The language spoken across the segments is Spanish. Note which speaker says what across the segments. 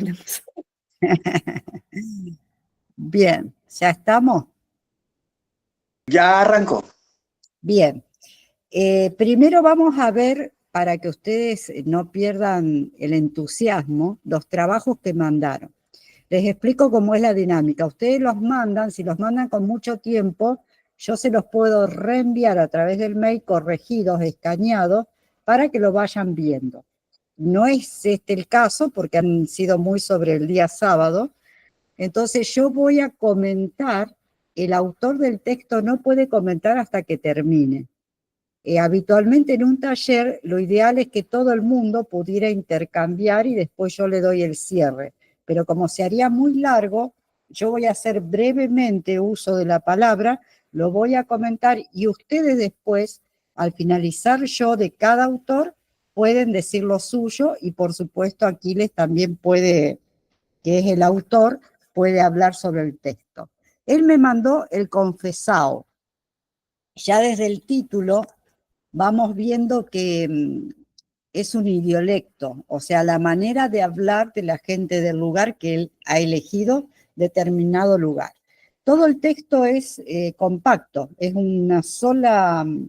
Speaker 1: tenemos. Bien, ¿ya estamos?
Speaker 2: Ya arrancó.
Speaker 1: Bien. Primero vamos a ver, para que ustedes no pierdan el entusiasmo, los trabajos que mandaron. Les explico cómo es la dinámica. Ustedes los mandan, si los mandan con mucho tiempo, yo se los puedo reenviar a través del mail corregidos, escaneados, para que lo vayan viendo. No es este el caso, porque han sido muy sobre el día sábado. Entonces yo voy a comentar, el autor del texto no puede comentar hasta que termine. Habitualmente en un taller lo ideal es que todo el mundo pudiera intercambiar y después yo le doy el cierre. Pero como se haría muy largo, yo voy a hacer brevemente uso de la palabra, lo voy a comentar y ustedes después, al finalizar yo de cada autor, pueden decir lo suyo y por supuesto Aquiles también puede, que es el autor, puede hablar sobre el texto. Él me mandó el confesao. Ya desde el título vamos viendo que es un idiolecto, o sea, la manera de hablar de la gente del lugar que él ha elegido determinado lugar. Todo el texto es compacto, es un solo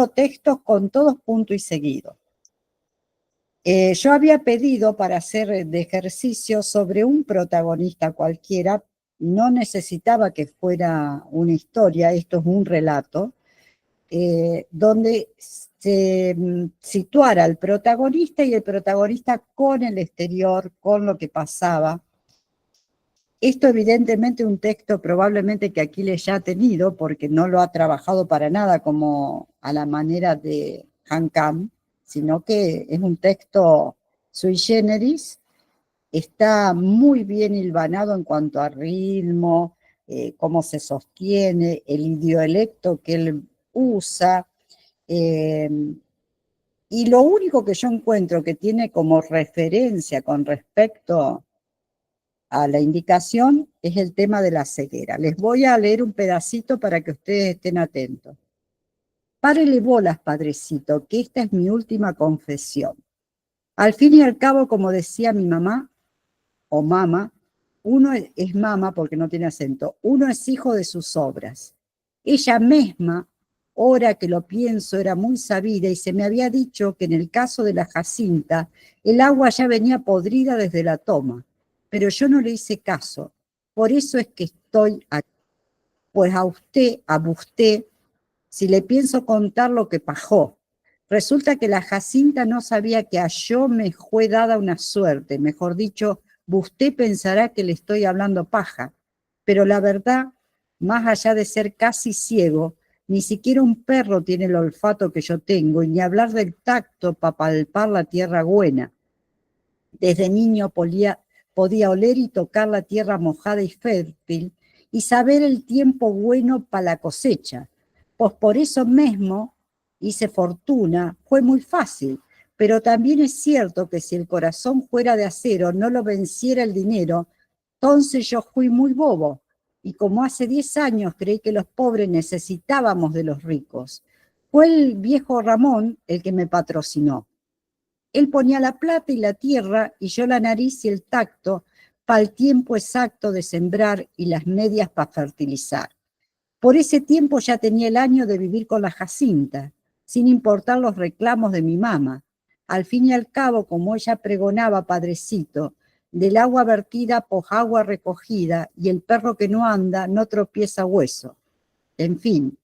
Speaker 1: texto con todos puntos y seguidos. Yo había pedido para hacer de ejercicio sobre un protagonista cualquiera, no necesitaba que fuera una historia, esto es un relato, donde se situara el protagonista y el protagonista con el exterior, con lo que pasaba. Esto evidentemente un texto probablemente que Aquiles ya ha tenido, porque no lo ha trabajado para nada como a la manera de Han Kang, sino que es un texto sui generis, está muy bien hilvanado en cuanto a ritmo, cómo se sostiene, el idiolecto que él usa, eh, y lo único que yo encuentro que tiene como referencia con respecto a la indicación es el tema de la ceguera. Les voy a leer un pedacito para que ustedes estén atentos. Párele bolas, padrecito, que esta es mi última confesión. Al fin y al cabo, como decía mi mamá, o mama, uno es mama porque no tiene acento, uno es hijo de sus obras. Ella misma, ahora que lo pienso, era muy sabida y se me había dicho que en el caso de la Jacinta, el agua ya venía podrida desde la toma, pero yo no le hice caso. Por eso es que estoy aquí. Pues a usted, si le pienso contar lo que pasó, resulta que la Jacinta no sabía que a yo me fue dada una suerte, mejor dicho, usted pensará que le estoy hablando paja, pero la verdad, más allá de ser casi ciego, ni siquiera un perro tiene el olfato que yo tengo, y ni hablar del tacto para palpar la tierra buena. Desde niño podía oler y tocar la tierra mojada y fértil, y saber el tiempo bueno para la cosecha. Pues por eso mismo hice fortuna, fue muy fácil, pero también es cierto que si el corazón fuera de acero no lo venciera el dinero, entonces yo fui muy bobo, y como hace 10 años creí que los pobres necesitábamos de los ricos. Fue el viejo Ramón el que me patrocinó. Él ponía la plata y la tierra y yo la nariz y el tacto para el tiempo exacto de sembrar y las medias para fertilizar. Por ese tiempo ya tenía el año de vivir con la Jacinta, sin importar los reclamos de mi mamá. Al fin y al cabo, como ella pregonaba, padrecito, del agua vertida, por agua recogida, y el perro que no anda no tropieza hueso. En fin,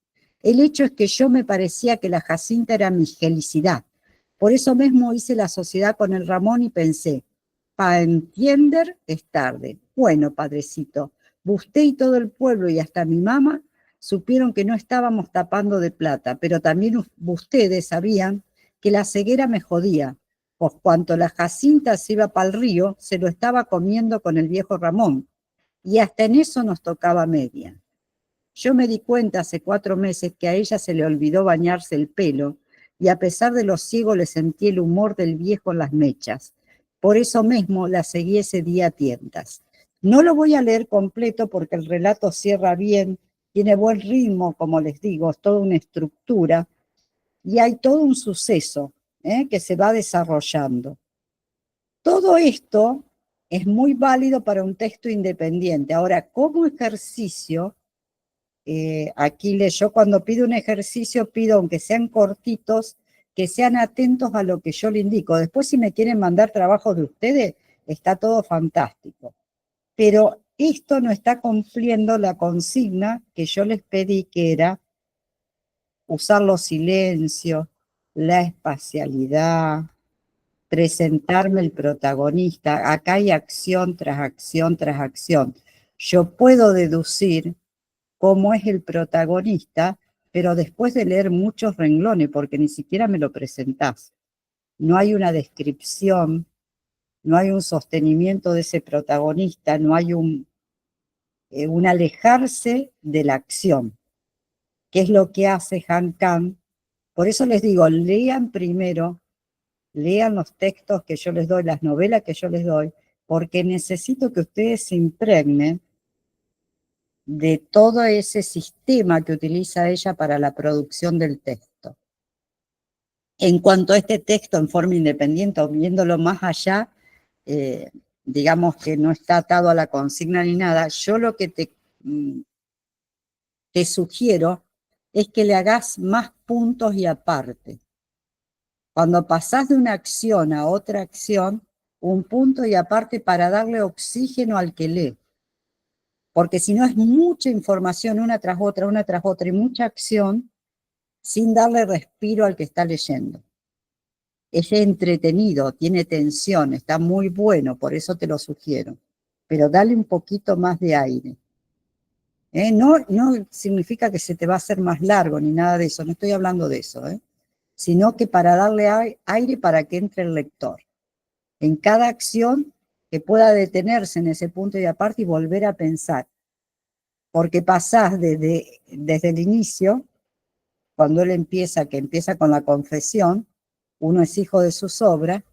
Speaker 1: el hecho es que yo me parecía que la Jacinta era mi felicidad. Por eso mismo hice la sociedad con el Ramón y pensé, para entender es tarde. Bueno, padrecito, usted y todo el pueblo y hasta mi mamá supieron que no estábamos tapando de plata, pero también ustedes sabían que la ceguera me jodía, pues cuanto la Jacinta se iba para el río, se lo estaba comiendo con el viejo Ramón, y hasta en eso nos tocaba media. Yo me di cuenta hace 4 meses que a ella se le olvidó bañarse el pelo, y a pesar de lo ciego le sentí el humor del viejo en las mechas. Por eso mismo la seguí ese día a tientas. No lo voy a leer completo porque el relato cierra bien, tiene buen ritmo, como les digo, es toda una estructura, y hay todo un suceso que se va desarrollando. Todo esto es muy válido para un texto independiente. Ahora, como ejercicio, aquí yo cuando pido un ejercicio pido, aunque sean cortitos, que sean atentos a lo que yo le indico. Después, si me quieren mandar trabajos de ustedes, está todo fantástico. Pero esto no está cumpliendo la consigna que yo les pedí, que era usar los silencios, la espacialidad, presentarme el protagonista. Acá hay acción tras acción tras acción. Yo puedo deducir cómo es el protagonista, pero después de leer muchos renglones, porque ni siquiera me lo presentás. No hay una descripción, no hay un sostenimiento de ese protagonista, no hay un alejarse de la acción, que es lo que hace Han Kang. Por eso les digo, lean primero, lean los textos que yo les doy, las novelas que yo les doy, porque necesito que ustedes se impregnen de todo ese sistema que utiliza ella para la producción del texto. En cuanto a este texto en forma independiente, o viéndolo más allá, digamos que no está atado a la consigna ni nada, yo lo que te sugiero es que le hagas más puntos y aparte. Cuando pasás de una acción a otra acción, un punto y aparte para darle oxígeno al que lee. Porque si no es mucha información una tras otra y mucha acción, sin darle respiro al que está leyendo. Es entretenido, tiene tensión, está muy bueno, por eso te lo sugiero. Pero dale un poquito más de aire. No significa que se te va a hacer más largo ni nada de eso, no estoy hablando de eso, sino que para darle aire para que entre el lector. En cada acción que pueda detenerse en ese punto y aparte y volver a pensar. Porque pasás desde el inicio, cuando él que empieza con la confesión, uno es hijo de sus obras,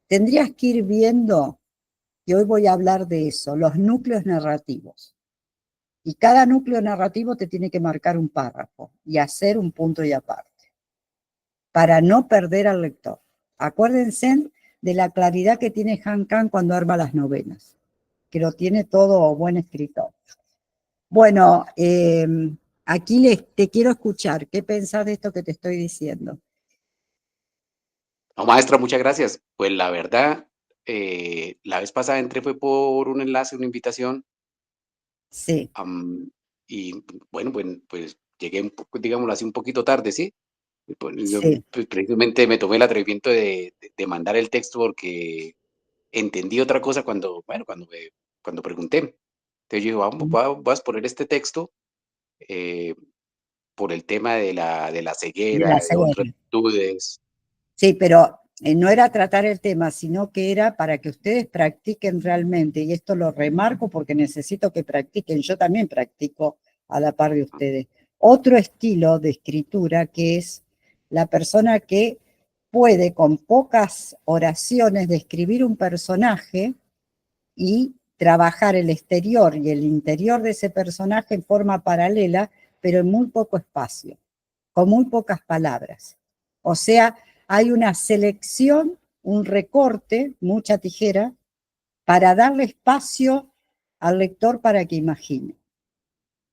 Speaker 1: tendrías que ir viendo, y hoy voy a hablar de eso, los núcleos narrativos. Y cada núcleo narrativo te tiene que marcar un párrafo y hacer un punto y aparte, para no perder al lector. Acuérdense de la claridad que tiene Han Kang cuando arma las novelas, que lo tiene todo buen escritor. Bueno, aquí te quiero escuchar. ¿Qué pensás de esto que te estoy diciendo?
Speaker 3: No, maestra, muchas gracias. Pues la verdad, la vez pasada entré fue por un enlace, una invitación,
Speaker 1: Sí,
Speaker 3: y bueno, pues llegué un poco, digámoslo así, un poquito tarde, ¿sí? Y pues, yo,
Speaker 1: sí.
Speaker 3: pues, precisamente me tomé el atrevimiento de mandar el texto porque entendí otra cosa cuando, bueno, cuando pregunté. Entonces yo dije, vas a poner este texto eh, por el tema de la
Speaker 1: De la
Speaker 3: ceguera, de otras
Speaker 1: serie.
Speaker 3: virtudes.
Speaker 1: Sí, pero no era tratar el tema, sino que era para que ustedes practiquen realmente, y esto lo remarco porque necesito que practiquen, yo también practico a la par de ustedes. Otro estilo de escritura que es la persona que puede con pocas oraciones describir un personaje y trabajar el exterior y el interior de ese personaje en forma paralela, pero en muy poco espacio, con muy pocas palabras. O sea, hay una selección, un recorte, mucha tijera, para darle espacio al lector para que imagine.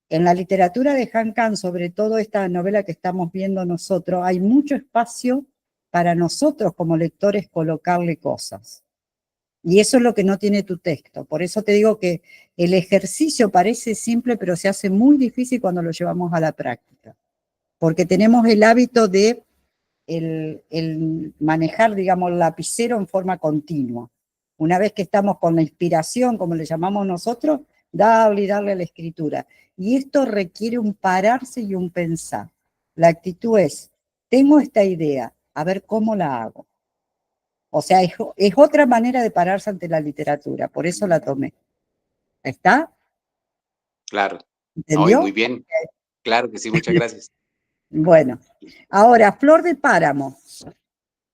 Speaker 1: En la literatura de Han Kang, sobre todo esta novela que estamos viendo nosotros, hay mucho espacio para nosotros como lectores colocarle cosas. Y eso es lo que no tiene tu texto. Por eso te digo que el ejercicio parece simple, pero se hace muy difícil cuando lo llevamos a la práctica. Porque tenemos el hábito de el manejar, digamos, el lapicero en forma continua. Una vez que estamos con la inspiración, como le llamamos nosotros, darle y darle a la escritura. Y esto requiere un pararse y un pensar. La actitud es, tengo esta idea, a ver cómo la hago. O sea, es otra manera de pararse ante la literatura, por eso la tomé. ¿Está?
Speaker 3: Claro. No, y muy
Speaker 1: ¿Entendió?
Speaker 3: bien. Claro que sí, muchas gracias.
Speaker 1: Bueno, ahora, Flor de Páramo.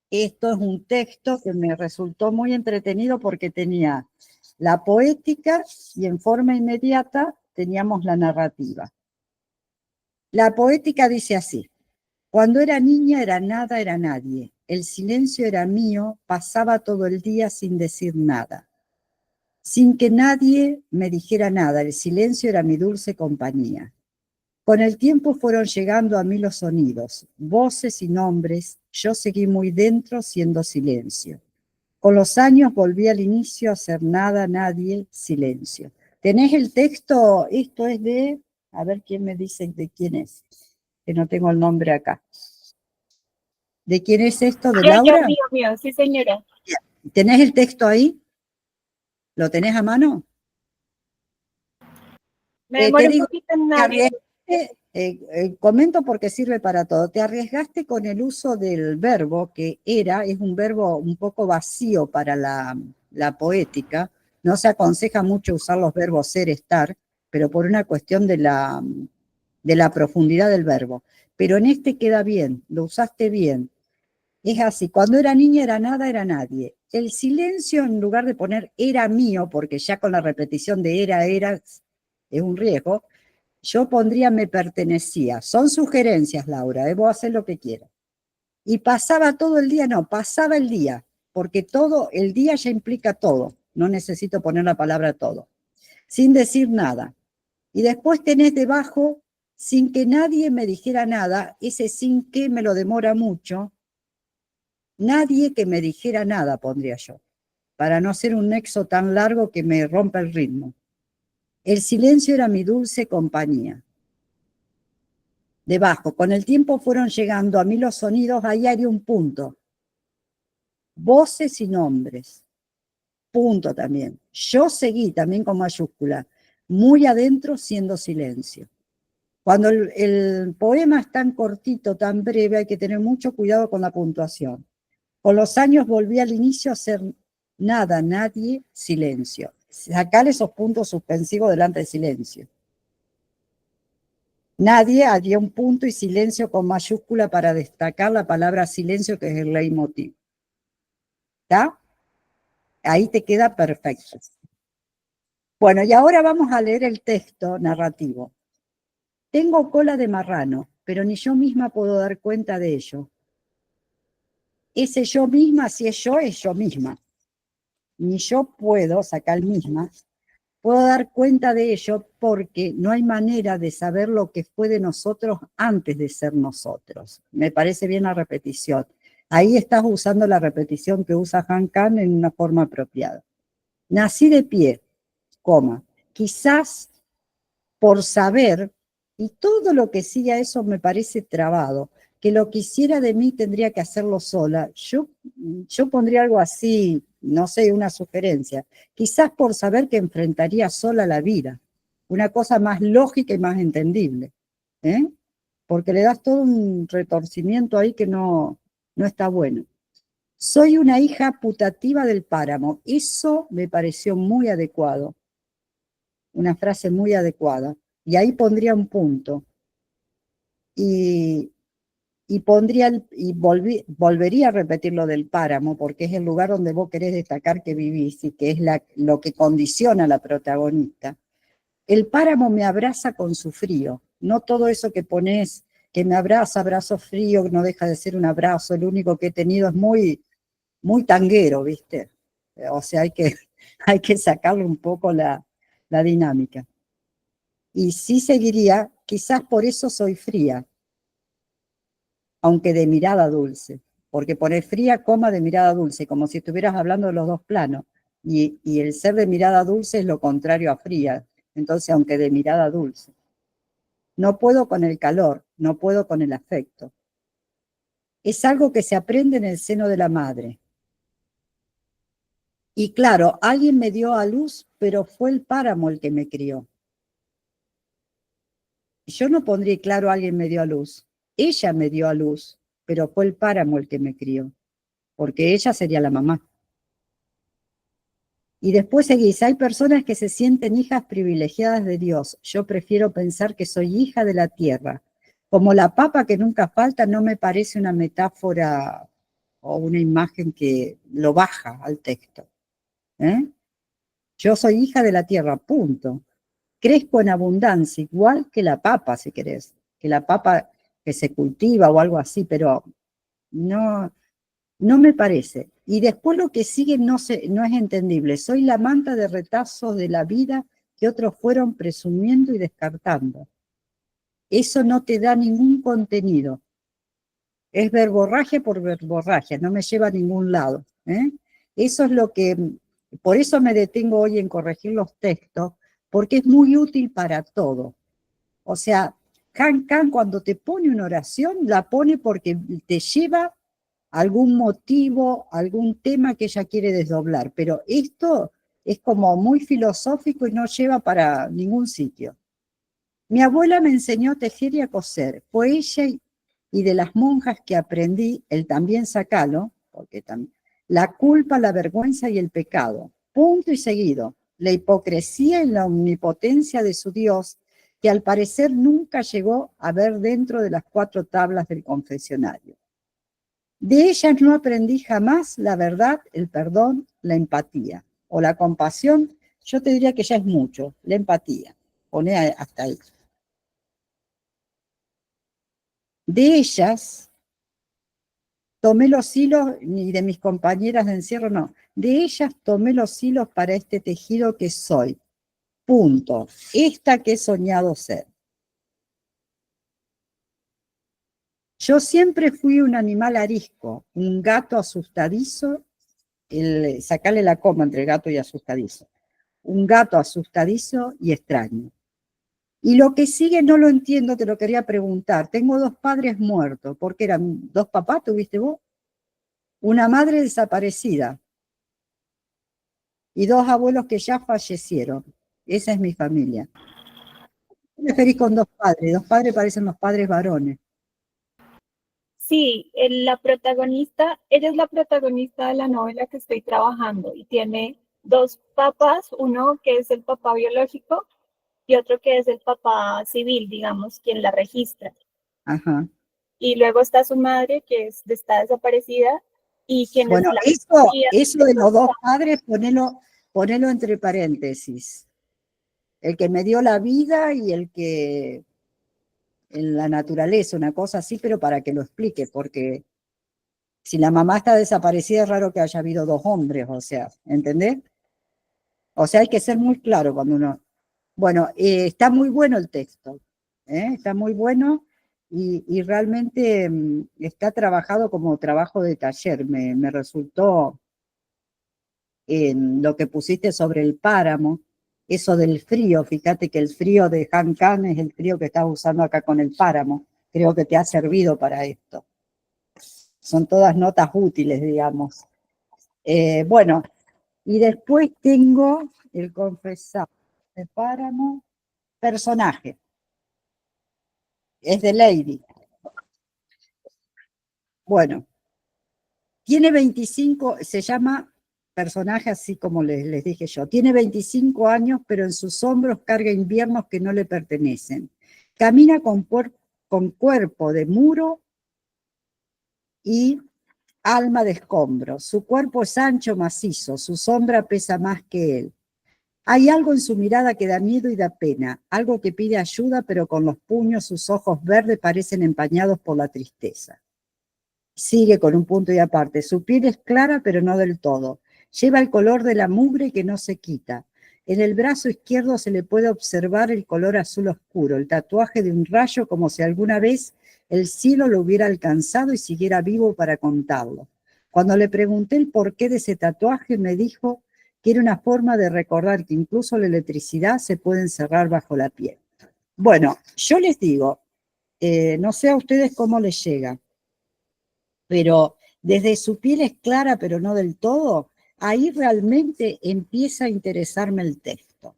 Speaker 1: Esto es un texto que me resultó muy entretenido porque tenía la poética y en forma inmediata teníamos la narrativa. La poética dice así: cuando era niña era nada, era nadie. El silencio era mío, pasaba todo el día sin decir nada. sin que nadie me dijera nada, el silencio era mi dulce compañía. Con el tiempo fueron llegando a mí los sonidos, voces y nombres, yo seguí muy dentro siendo silencio. Con los años volví al inicio a ser nada, nadie, silencio. ¿Tenés el texto? Esto es de, a ver quién me dice de quién es, que no tengo el nombre acá. ¿De quién es esto? ¿De Laura?
Speaker 4: Mío, sí señora.
Speaker 1: ¿Tenés el texto ahí? ¿Lo tenés a mano?
Speaker 4: Me demoro
Speaker 1: Te
Speaker 4: un
Speaker 1: digo,
Speaker 4: poquito en
Speaker 1: te
Speaker 4: abrir.
Speaker 1: arriesgaste, comento porque sirve para todo, te arriesgaste con el uso del verbo, que es un verbo un poco vacío para la poética, no se aconseja mucho usar los verbos ser, estar, pero por una cuestión de la profundidad del verbo. Pero en este queda bien, lo usaste bien. Es así, cuando era niña era nada, era nadie. El silencio, en lugar de poner era mío, porque ya con la repetición de era, es un riesgo, yo pondría me pertenecía. Son sugerencias, Laura, vos hacer lo que quieras. Y pasaba todo el día, no, pasaba el día, porque todo, el día ya implica todo. No necesito poner la palabra todo. Sin decir nada. Y después tenés debajo, sin que nadie me dijera nada, ese sin que me lo demora mucho. Nadie que me dijera nada, pondría yo, para no hacer un nexo tan largo que me rompa el ritmo. El silencio era mi dulce compañía. Debajo, con el tiempo fueron llegando a mí los sonidos, ahí haría un punto. Voces y nombres. Punto también. Yo seguí también con mayúscula, muy adentro siendo silencio. Cuando el poema es tan cortito, tan breve, hay que tener mucho cuidado con la puntuación. Con los años volví al inicio a ser nada, nadie, silencio. Sacar esos puntos suspensivos delante de silencio. Nadie haría un punto y silencio con mayúscula para destacar la palabra silencio, que es el leitmotiv. ¿Está? Ahí te queda perfecto. Bueno, y ahora vamos a leer el texto narrativo. Tengo cola de marrano, pero ni yo misma puedo dar cuenta de ello. Ese yo misma, si es yo misma. Ni yo puedo, sacar misma, puedo dar cuenta de ello porque no hay manera de saber lo que fue de nosotros antes de ser nosotros. Me parece bien la repetición. Ahí estás usando la repetición que usa Han Kang en una forma apropiada. Nací de pie, coma, quizás por saber, y todo lo que sigue a eso me parece trabado, que lo que hiciera de mí tendría que hacerlo sola. Yo pondría algo así, no sé, una sugerencia. Quizás por saber que enfrentaría sola la vida. Una cosa más lógica y más entendible. ¿Eh? Porque le das todo un retorcimiento ahí que no está bueno. Soy una hija putativa del páramo. Eso me pareció muy adecuado. Una frase muy adecuada. Y ahí pondría un punto. Y volvería a repetir lo del páramo, porque es el lugar donde vos querés destacar que vivís y que es lo que condiciona a la protagonista. El páramo me abraza con su frío, no todo eso que ponés, que me abraza, abrazo frío, no deja de ser un abrazo, el único que he tenido es muy, muy tanguero, ¿viste? O sea, hay que sacarle un poco la dinámica. Y sí seguiría, quizás por eso soy fría, aunque de mirada dulce, porque poner fría, coma, de mirada dulce, como si estuvieras hablando de los dos planos, y el ser de mirada dulce es lo contrario a fría, entonces aunque de mirada dulce. No puedo con el calor, no puedo con el afecto. Es algo que se aprende en el seno de la madre. Y claro, alguien me dio a luz, pero fue el páramo el que me crió. Yo no pondría claro, alguien me dio a luz. Ella me dio a luz, pero fue el páramo el que me crió, porque ella sería la mamá. Y después seguís, hay personas que se sienten hijas privilegiadas de Dios. Yo prefiero pensar que soy hija de la tierra. Como la papa que nunca falta, no me parece una metáfora o una imagen que lo baja al texto. Yo soy hija de la tierra, punto. Crezco en abundancia, igual que la papa, si querés. Que la papa que se cultiva o algo así, pero no me parece. Y después lo que sigue no es entendible. Soy la manta de retazos de la vida que otros fueron presumiendo y descartando. Eso no te da ningún contenido. Es verborragia por verborragia, no me lleva a ningún lado. Eso es lo que, por eso me detengo hoy en corregir los textos, porque es muy útil para todo. O sea, Han Kang cuando te pone una oración, la pone porque te lleva algún motivo, algún tema que ella quiere desdoblar, pero esto es como muy filosófico y no lleva para ningún sitio. Mi abuela me enseñó a tejer y a coser, fue ella y de las monjas que aprendí el también sacalo, porque la culpa, la vergüenza y el pecado, punto y seguido, la hipocresía y la omnipotencia de su Dios, que al parecer nunca llegó a ver dentro de las 4 tablas del confesionario. De ellas no aprendí jamás la verdad, el perdón, la empatía o la compasión. Yo te diría que ya es mucho, la empatía. Poné hasta ahí. De ellas tomé los hilos, ni de mis compañeras de encierro, no. De ellas tomé los hilos para este tejido que soy. Punto. Esta que he soñado ser. Yo siempre fui un animal arisco, un gato asustadizo, sacarle la coma entre gato y asustadizo. Un gato asustadizo y extraño. Y lo que sigue no lo entiendo, te lo quería preguntar. Tengo 2 padres muertos, porque eran 2 papás, ¿tuviste vos? Una madre desaparecida y 2 abuelos que ya fallecieron. Esa es mi familia. ¿Qué me referís con 2 padres? 2 padres parecen los padres varones.
Speaker 4: Sí, la protagonista, ella es la protagonista de la novela que estoy trabajando y tiene 2 papás, uno que es el papá biológico y otro que es el papá civil, digamos, quien la registra.
Speaker 1: Ajá.
Speaker 4: Y luego está su madre, que está desaparecida, y quien
Speaker 1: bueno,
Speaker 4: es la
Speaker 1: eso de los 2 padres, ponelo entre paréntesis. El que me dio la vida y el que en la naturaleza, una cosa así, pero para que lo explique, porque si la mamá está desaparecida es raro que haya habido 2 hombres, o sea, ¿entendés? O sea, hay que ser muy claro cuando uno... Bueno, está muy bueno el texto, está muy bueno y realmente está trabajado como trabajo de taller. Me resultó en lo que pusiste sobre el páramo, eso del frío, fíjate que el frío de Han Kang es el frío que estás usando acá con el páramo, creo que te ha servido para esto. Son todas notas útiles, digamos. Bueno, y después tengo el confesado de páramo, personaje. Es de Lady. Bueno, tiene 25, se llama personaje así como les dije yo. Tiene 25 años, pero en sus hombros carga inviernos que no le pertenecen. Camina con cuerpo de muro y alma de escombro. Su cuerpo es ancho, macizo, su sombra pesa más que él. Hay algo en su mirada que da miedo y da pena, algo que pide ayuda, pero con los puños sus ojos verdes parecen empañados por la tristeza. Sigue con un punto y aparte. Su piel es clara, pero no del todo. Lleva el color de la mugre que no se quita. En el brazo izquierdo se le puede observar el color azul oscuro, el tatuaje de un rayo como si alguna vez el cielo lo hubiera alcanzado y siguiera vivo para contarlo. Cuando le pregunté el porqué de ese tatuaje, me dijo que era una forma de recordar que incluso la electricidad se puede encerrar bajo la piel. Bueno, yo les digo, no sé a ustedes cómo les llega, pero desde su piel es clara, pero no del todo, ahí realmente empieza a interesarme el texto.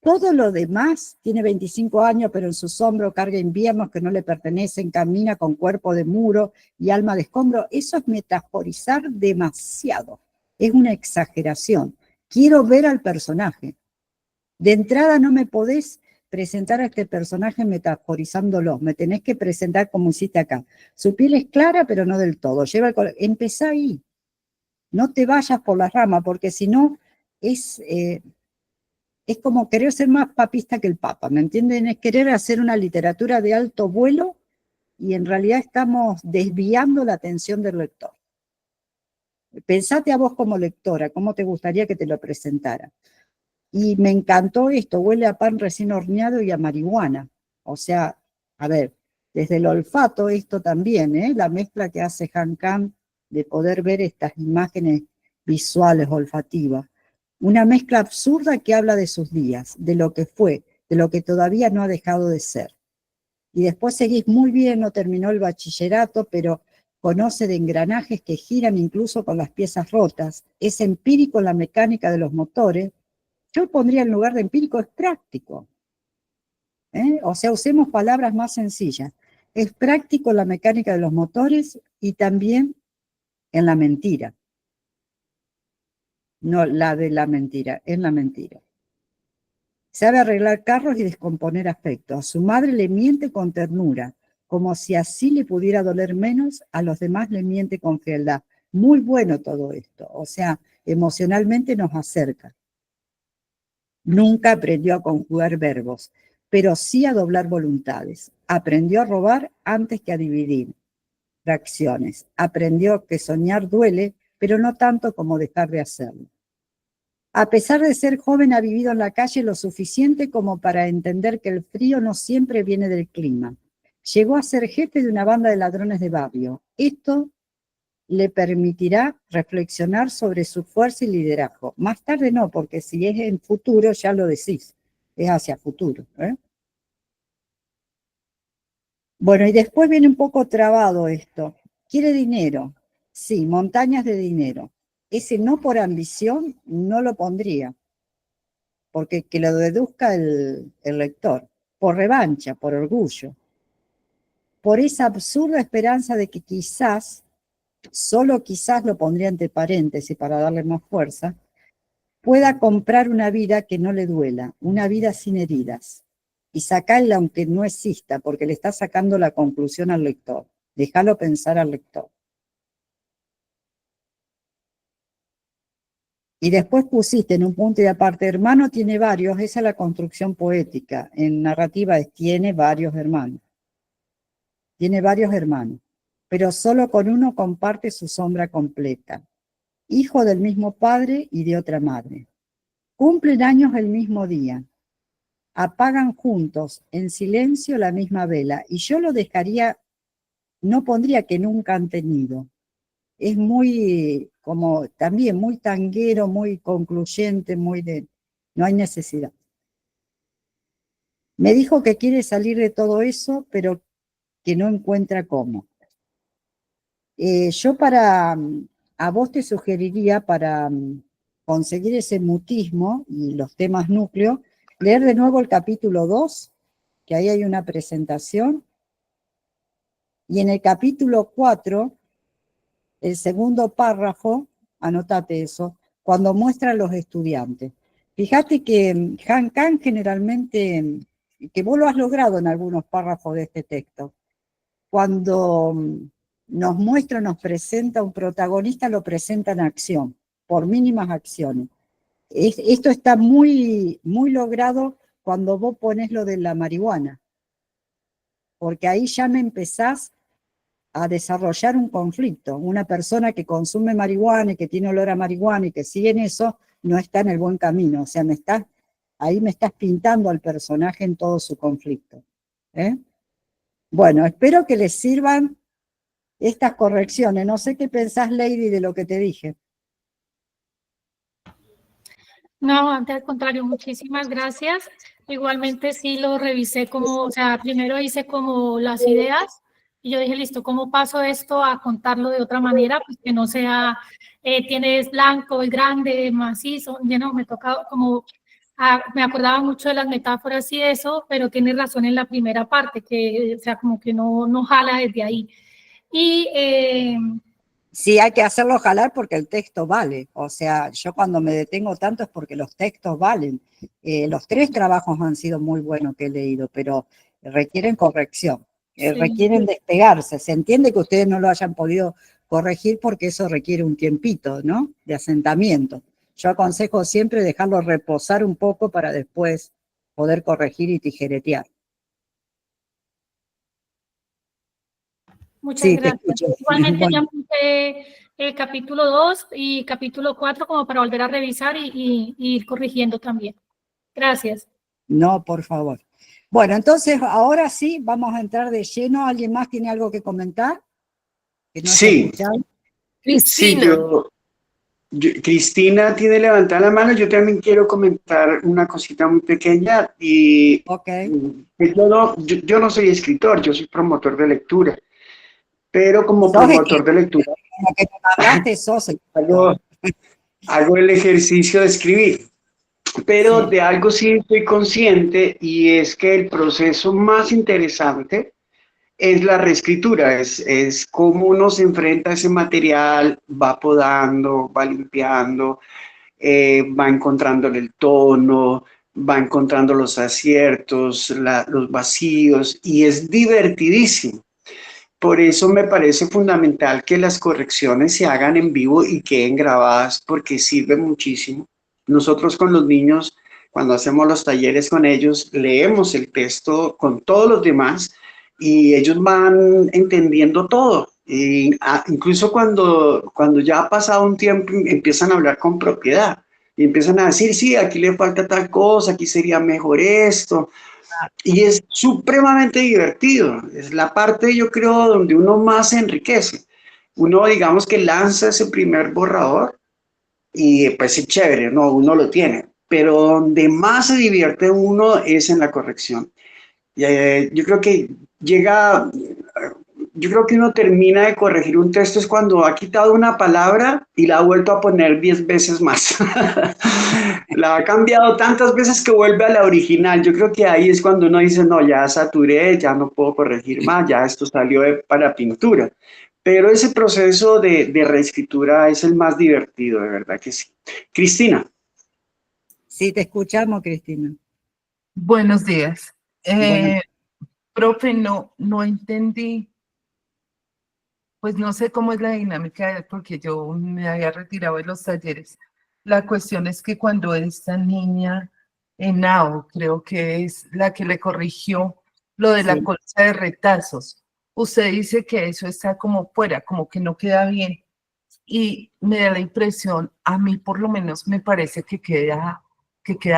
Speaker 1: Todo lo demás, tiene 25 años, pero en sus hombros carga inviernos que no le pertenecen, camina con cuerpo de muro y alma de escombro, eso es metaforizar demasiado, es una exageración. Quiero ver al personaje. De entrada no me podés presentar a este personaje metaforizándolo, me tenés que presentar como hiciste acá. Su piel es clara, pero no del todo. Lleva el color. Empezá ahí. No te vayas por la rama, porque si no es como querer ser más papista que el Papa, ¿me entienden? Es querer hacer una literatura de alto vuelo y en realidad estamos desviando la atención del lector. Pensate a vos como lectora, ¿cómo te gustaría que te lo presentara? Y me encantó esto, huele a pan recién horneado y a marihuana. O sea, a ver, desde el olfato esto también, ¿eh? La mezcla que hace Han Kang de poder ver estas imágenes visuales, olfativas. Una mezcla absurda que habla de sus días, de lo que fue, de lo que todavía no ha dejado de ser. Y después seguís muy bien, no terminó el bachillerato, pero conoce de engranajes que giran incluso con las piezas rotas. Es empírico en la mecánica de los motores. Yo pondría en lugar de empírico, es práctico. O sea, usemos palabras más sencillas. Es práctico en la mecánica de los motores y también en la mentira. No la de la mentira, en la mentira. Sabe arreglar carros y descomponer afectos. A su madre le miente con ternura, como si así le pudiera doler menos, a los demás le miente con frialdad. Muy bueno todo esto, o sea, emocionalmente nos acerca. Nunca aprendió a conjugar verbos, pero sí a doblar voluntades. Aprendió a robar antes que a dividir fracciones. Aprendió que soñar duele, pero no tanto como dejar de hacerlo. A pesar de ser joven, ha vivido en la calle lo suficiente como para entender que el frío no siempre viene del clima. Llegó a ser jefe de una banda de ladrones de barrio. Esto le permitirá reflexionar sobre su fuerza y liderazgo. Más tarde no, porque si es en futuro ya lo decís, es hacia futuro. Bueno, y después viene un poco trabado esto. Quiere dinero, sí, montañas de dinero. Ese no por ambición no lo pondría, porque que lo deduzca el lector, por revancha, por orgullo, por esa absurda esperanza de que quizás, solo quizás lo pondría entre paréntesis para darle más fuerza, pueda comprar una vida que no le duela, una vida sin heridas, y sacarla aunque no exista, porque le está sacando la conclusión al lector. Déjalo pensar al lector. Y después pusiste en un punto y aparte, hermano tiene varios, esa es la construcción poética. En narrativa es tiene varios hermanos. Tiene varios hermanos, pero solo con uno comparte su sombra completa. Hijo del mismo padre y de otra madre. Cumplen años el mismo día. Apagan juntos, en silencio, la misma vela. Y yo lo dejaría, no pondría que nunca han tenido. Es muy, como también muy tanguero, muy concluyente, muy de, no hay necesidad. Me dijo que quiere salir de todo eso, pero que no encuentra cómo. Yo a vos te sugeriría para conseguir ese mutismo y los temas núcleo, leer de nuevo el capítulo 2, que ahí hay una presentación, y en el capítulo 4, el segundo párrafo, anótate eso, cuando muestra a los estudiantes. Fíjate que Han Kang generalmente, que vos lo has logrado en algunos párrafos de este texto, cuando nos muestra, nos presenta un protagonista, lo presenta en acción, por mínimas acciones. Esto está muy, muy logrado cuando vos pones lo de la marihuana, porque ahí ya me empezás a desarrollar un conflicto. Una persona que consume marihuana y que tiene olor a marihuana y que sigue en eso, no está en el buen camino. O sea, ahí me estás pintando al personaje en todo su conflicto. Bueno, espero que les sirvan estas correcciones. No sé qué pensás, Lady, de lo que te dije.
Speaker 5: No, al contrario, muchísimas gracias. Igualmente sí lo revisé como, o sea, primero hice como las ideas y yo dije, listo, ¿cómo paso esto a contarlo de otra manera? Pues que no sea, tienes blanco, el grande, macizo, ya no, me toca como, me acordaba mucho de las metáforas y eso, pero tienes razón en la primera parte, que, o sea, como que no jala desde ahí. Y
Speaker 1: sí, hay que hacerlo jalar porque el texto vale. O sea, yo cuando me detengo tanto es porque los textos valen. Los 3 trabajos han sido muy buenos que he leído, pero requieren corrección,
Speaker 5: sí.
Speaker 1: requieren despegarse. Se entiende que ustedes no lo hayan podido corregir porque eso requiere un tiempito, ¿no? De asentamiento. Yo aconsejo siempre dejarlo reposar un poco para después poder corregir y tijeretear.
Speaker 5: Muchas
Speaker 1: Sí, te
Speaker 5: gracias.
Speaker 1: escucho.
Speaker 5: Igualmente ya
Speaker 1: Bueno,
Speaker 5: apunté el capítulo 2 y capítulo 4 como para volver a revisar y ir corrigiendo también. Gracias.
Speaker 1: no, por favor. Bueno, entonces ahora sí, vamos a entrar de lleno. ¿Alguien más tiene algo que comentar? Que no haya
Speaker 2: Sí,
Speaker 1: escuchado.
Speaker 2: sí,
Speaker 6: Cristina,
Speaker 2: Cristina tiene levantada la mano. Yo también quiero comentar una cosita muy pequeña y
Speaker 1: Ok.
Speaker 2: yo no soy escritor, yo soy promotor de lectura, pero como
Speaker 1: Sos
Speaker 2: promotor de
Speaker 1: escritor.
Speaker 2: lectura
Speaker 1: Lo que me mandaste, sos escritor.
Speaker 2: hago, hago el ejercicio de escribir. Pero
Speaker 1: Sí,
Speaker 2: de algo sí estoy consciente y es que el proceso más interesante es la reescritura, es cómo uno se enfrenta a ese material, va podando, va limpiando, va encontrándole el tono, va encontrando los aciertos, los vacíos y es divertidísimo. Por eso me parece fundamental que las correcciones se hagan en vivo y queden grabadas porque sirve muchísimo. Nosotros con los niños, cuando hacemos los talleres con ellos, leemos el texto con todos los demás y ellos van entendiendo todo. Y, incluso cuando ya ha pasado un tiempo, empiezan a hablar con propiedad y empiezan a decir, sí, aquí le falta tal cosa, aquí sería mejor esto. Y es supremamente divertido. Es la parte, yo creo, donde uno más se enriquece. Uno, digamos que lanza ese primer borrador y pues es chévere, ¿no? Uno lo tiene. Pero donde más se divierte uno es en la corrección. Yo creo que llega, yo creo que uno termina de corregir un texto es cuando ha quitado una palabra y la ha vuelto a poner 10 veces más. La ha cambiado tantas veces que vuelve a la original. Yo creo que ahí es cuando uno dice, no, ya saturé, ya no puedo corregir más, ya esto salió para pintura. Pero ese proceso de reescritura es el más divertido, de verdad que sí. Cristina.
Speaker 1: sí, te escuchamos, Cristina.
Speaker 6: buenos días.
Speaker 1: Bueno,
Speaker 6: Profe, no entendí, pues no sé cómo es la dinámica porque yo me había retirado de los talleres. La cuestión es que cuando esta niña, Nao, creo que es la que le corrigió lo de la
Speaker 1: sí.
Speaker 6: colcha de retazos, usted dice que eso está como fuera, como que no queda bien. Y me da la impresión, a mí por lo menos me parece que queda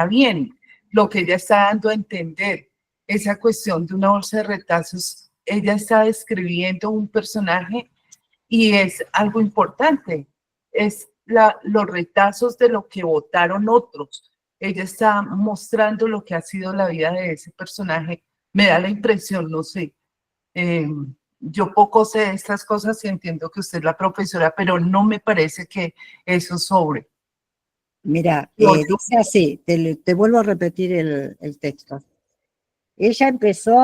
Speaker 6: bien. Lo que ella está dando a entender, esa cuestión de una bolsa de retazos, ella está describiendo un personaje y es algo importante, es los retazos de lo que votaron otros. Ella está mostrando lo que ha sido la vida de ese personaje. Me da la impresión, no sé, eh, yo poco sé de estas cosas y entiendo que usted es la profesora, pero no me parece que eso sobre.
Speaker 1: Mira,
Speaker 6: No,
Speaker 1: dice así, te vuelvo a repetir el texto. Ella empezó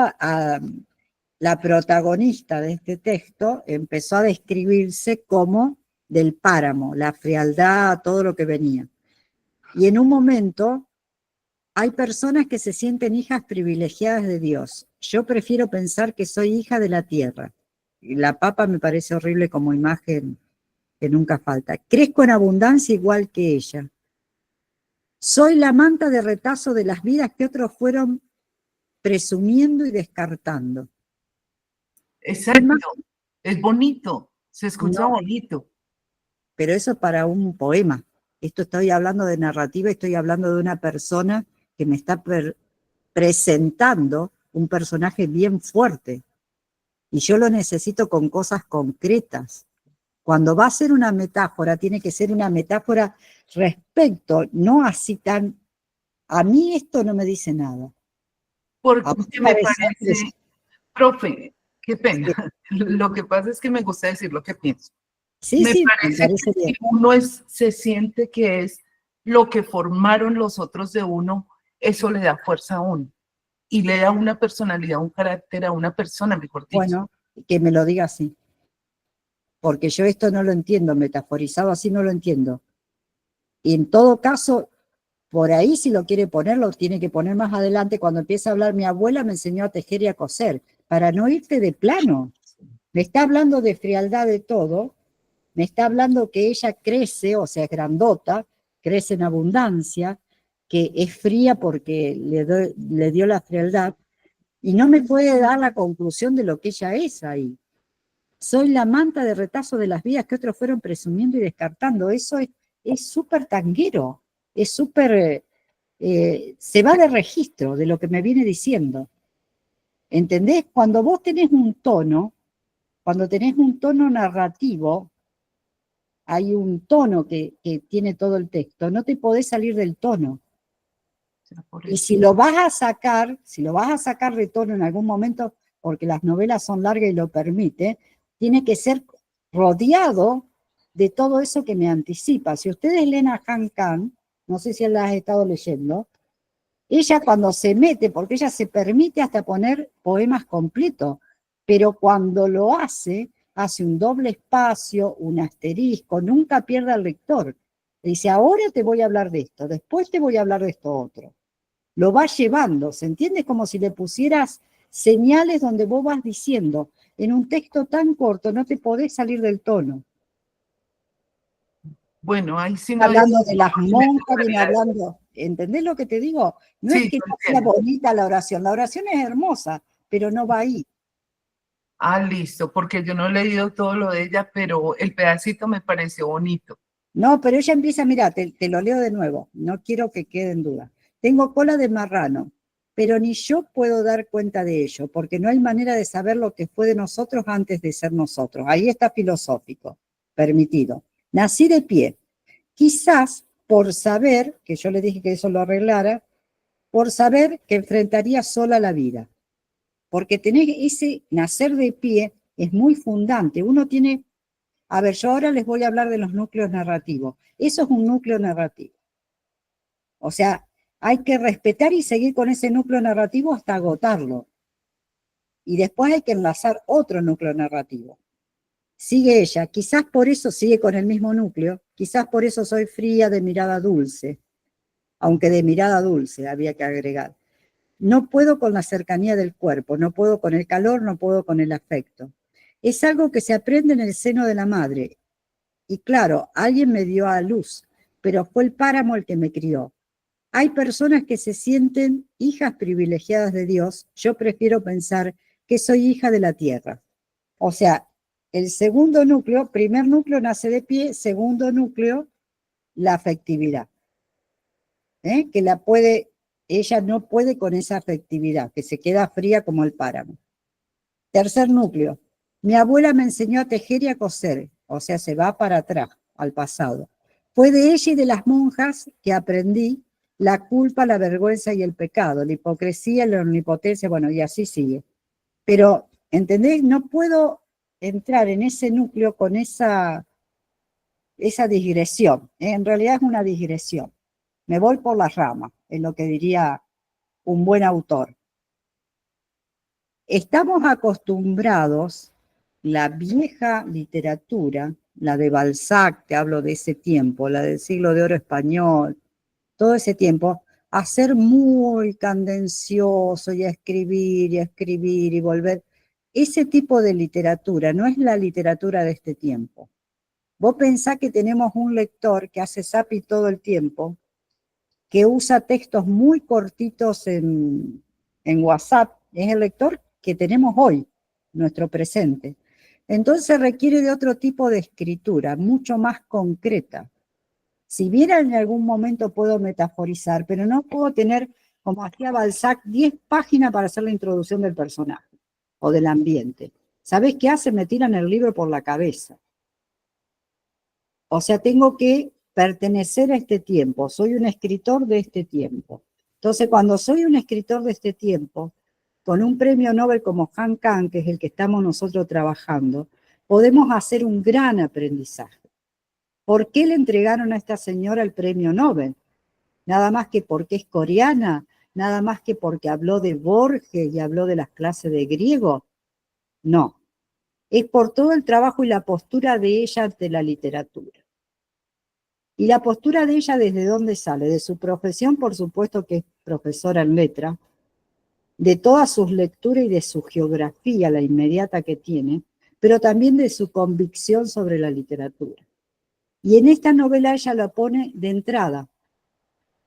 Speaker 1: la protagonista de este texto empezó a describirse como del páramo, la frialdad, todo lo que venía. Y en un momento hay personas que se sienten hijas privilegiadas de Dios. Yo prefiero pensar que soy hija de la tierra. Y la papa me parece horrible como imagen que nunca falta. Crezco en abundancia igual que ella. Soy la manta de retazo de las vidas que otros fueron presumiendo y descartando. ¿Qué más?
Speaker 6: exacto, es bonito, se escucha
Speaker 1: No,
Speaker 6: bonito.
Speaker 1: pero eso es para un poema. Esto estoy hablando de narrativa, estoy hablando de una persona que me está presentando un personaje bien fuerte. Y yo lo necesito con cosas concretas. Cuando va a ser una metáfora, tiene que ser una metáfora respecto, no así tan... A mí esto no me dice nada. ¿A vos te
Speaker 6: Porque me
Speaker 1: parece?
Speaker 6: parece, profe, qué pena.
Speaker 1: Sí,
Speaker 6: Lo que pasa es que me gusta decir lo que pienso.
Speaker 1: sí,
Speaker 6: Me
Speaker 1: sí, me
Speaker 6: parece
Speaker 1: parece
Speaker 6: que si
Speaker 1: bien.
Speaker 6: uno se siente que es lo que formaron los otros de uno, eso le da fuerza a uno y le da una personalidad, un carácter a una persona, mejor dicho.
Speaker 1: Bueno, que me lo diga así, porque yo esto no lo entiendo, metaforizado así no lo entiendo. Y en todo caso, por ahí si lo quiere poner, lo tiene que poner más adelante. Cuando empieza a hablar, mi abuela me enseñó a tejer y a coser, para no irte de plano. Me está hablando de frialdad de todo, me está hablando que ella crece, o sea, es grandota, crece en abundancia, que es fría porque le dio la frialdad, y no me puede dar la conclusión de lo que ella es ahí. Soy la manta de retazo de las vías que otros fueron presumiendo y descartando. Eso es súper tanguero, es súper, se va de registro de lo que me viene diciendo. ¿Entendés? Cuando vos tenés un tono, cuando tenés un tono narrativo, hay un tono que tiene todo el texto, no te podés salir del tono. Y si lo vas a sacar de tono en algún momento, porque las novelas son largas y lo permite, tiene que ser rodeado de todo eso que me anticipa. Si ustedes leen a Han Kang, no sé si la has estado leyendo, ella cuando se mete, porque ella se permite hasta poner poemas completos, pero cuando lo hace un doble espacio, un asterisco, nunca pierde al lector. Le dice, ahora te voy a hablar de esto, después te voy a hablar de esto otro. Lo va llevando, ¿se entiende? Como si le pusieras señales donde vos vas diciendo, en un texto tan corto no te podés salir del tono.
Speaker 6: Bueno, ahí sí no
Speaker 1: Hablando de las monjas, viene hablando, ¿entendés lo que te digo? No
Speaker 6: Sí,
Speaker 1: es que
Speaker 6: lo
Speaker 1: no sea
Speaker 6: entiendo.
Speaker 1: bonita la oración es hermosa, pero no va ahí.
Speaker 6: Ah, listo, porque yo no he leído todo lo de ella, pero el pedacito me pareció bonito.
Speaker 1: No, pero ella empieza, mira, te lo leo de nuevo, no quiero que quede en duda. Tengo cola de marrano, pero ni yo puedo dar cuenta de ello, porque no hay manera de saber lo que fue de nosotros antes de ser nosotros. Ahí está filosófico, permitido. Nací de pie, quizás por saber, que yo le dije que eso lo arreglara, por saber que enfrentaría sola la vida. Porque tener ese nacer de pie es muy fundante. Uno tiene... A ver, yo ahora les voy a hablar de los núcleos narrativos. Eso es un núcleo narrativo. O sea, hay que respetar y seguir con ese núcleo narrativo hasta agotarlo. Y después hay que enlazar otro núcleo narrativo. Sigue ella, quizás por eso sigue con el mismo núcleo, quizás por eso soy fría de mirada dulce, aunque de mirada dulce había que agregar. No puedo con la cercanía del cuerpo, no puedo con el calor, no puedo con el afecto. Es algo que se aprende en el seno de la madre. Y claro, alguien me dio a luz, pero fue el páramo el que me crió. Hay personas que se sienten hijas privilegiadas de Dios. Yo prefiero pensar que soy hija de la tierra. O sea, el segundo núcleo, primer núcleo nace de pie, segundo núcleo, la afectividad. Que ella no puede con esa afectividad, que se queda fría como el páramo. Tercer núcleo, mi abuela me enseñó a tejer y a coser, o sea, se va para atrás, al pasado. Fue de ella y de las monjas que aprendí la culpa, la vergüenza y el pecado, la hipocresía, la omnipotencia, bueno, y así sigue. Pero, ¿entendés? No puedo entrar en ese núcleo con esa digresión. En realidad es una digresión. Me voy por las ramas, es lo que diría un buen autor. Estamos acostumbrados, la vieja literatura, la de Balzac, te hablo de ese tiempo, la del siglo de oro español, todo ese tiempo, a ser muy candencioso y a escribir y volver. Ese tipo de literatura no es la literatura de este tiempo. Vos pensás que tenemos un lector que hace zapping todo el tiempo, que usa textos muy cortitos en WhatsApp, es el lector que tenemos hoy, nuestro presente. Entonces requiere de otro tipo de escritura, mucho más concreta. Si bien en algún momento puedo metaforizar, pero no puedo tener, como hacía Balzac, 10 páginas para hacer la introducción del personaje o del ambiente. ¿Sabés qué hace? Me tiran el libro por la cabeza. O sea, tengo que pertenecer a este tiempo, soy un escritor de este tiempo. Entonces, cuando soy un escritor de este tiempo, con un premio Nobel como Han Kang, que es el que estamos nosotros trabajando, podemos hacer un gran aprendizaje. ¿Por qué le entregaron a esta señora el premio Nobel? Nada más que porque es coreana, nada más que porque habló de Borges y habló de las clases de griego. No, es por todo el trabajo y la postura de ella ante la literatura. Y la postura de ella, ¿desde dónde sale? De su profesión, por supuesto que es profesora en letra, de todas sus lecturas y de su geografía, la inmediata que tiene, pero también de su convicción sobre la literatura. Y en esta novela ella lo pone de entrada.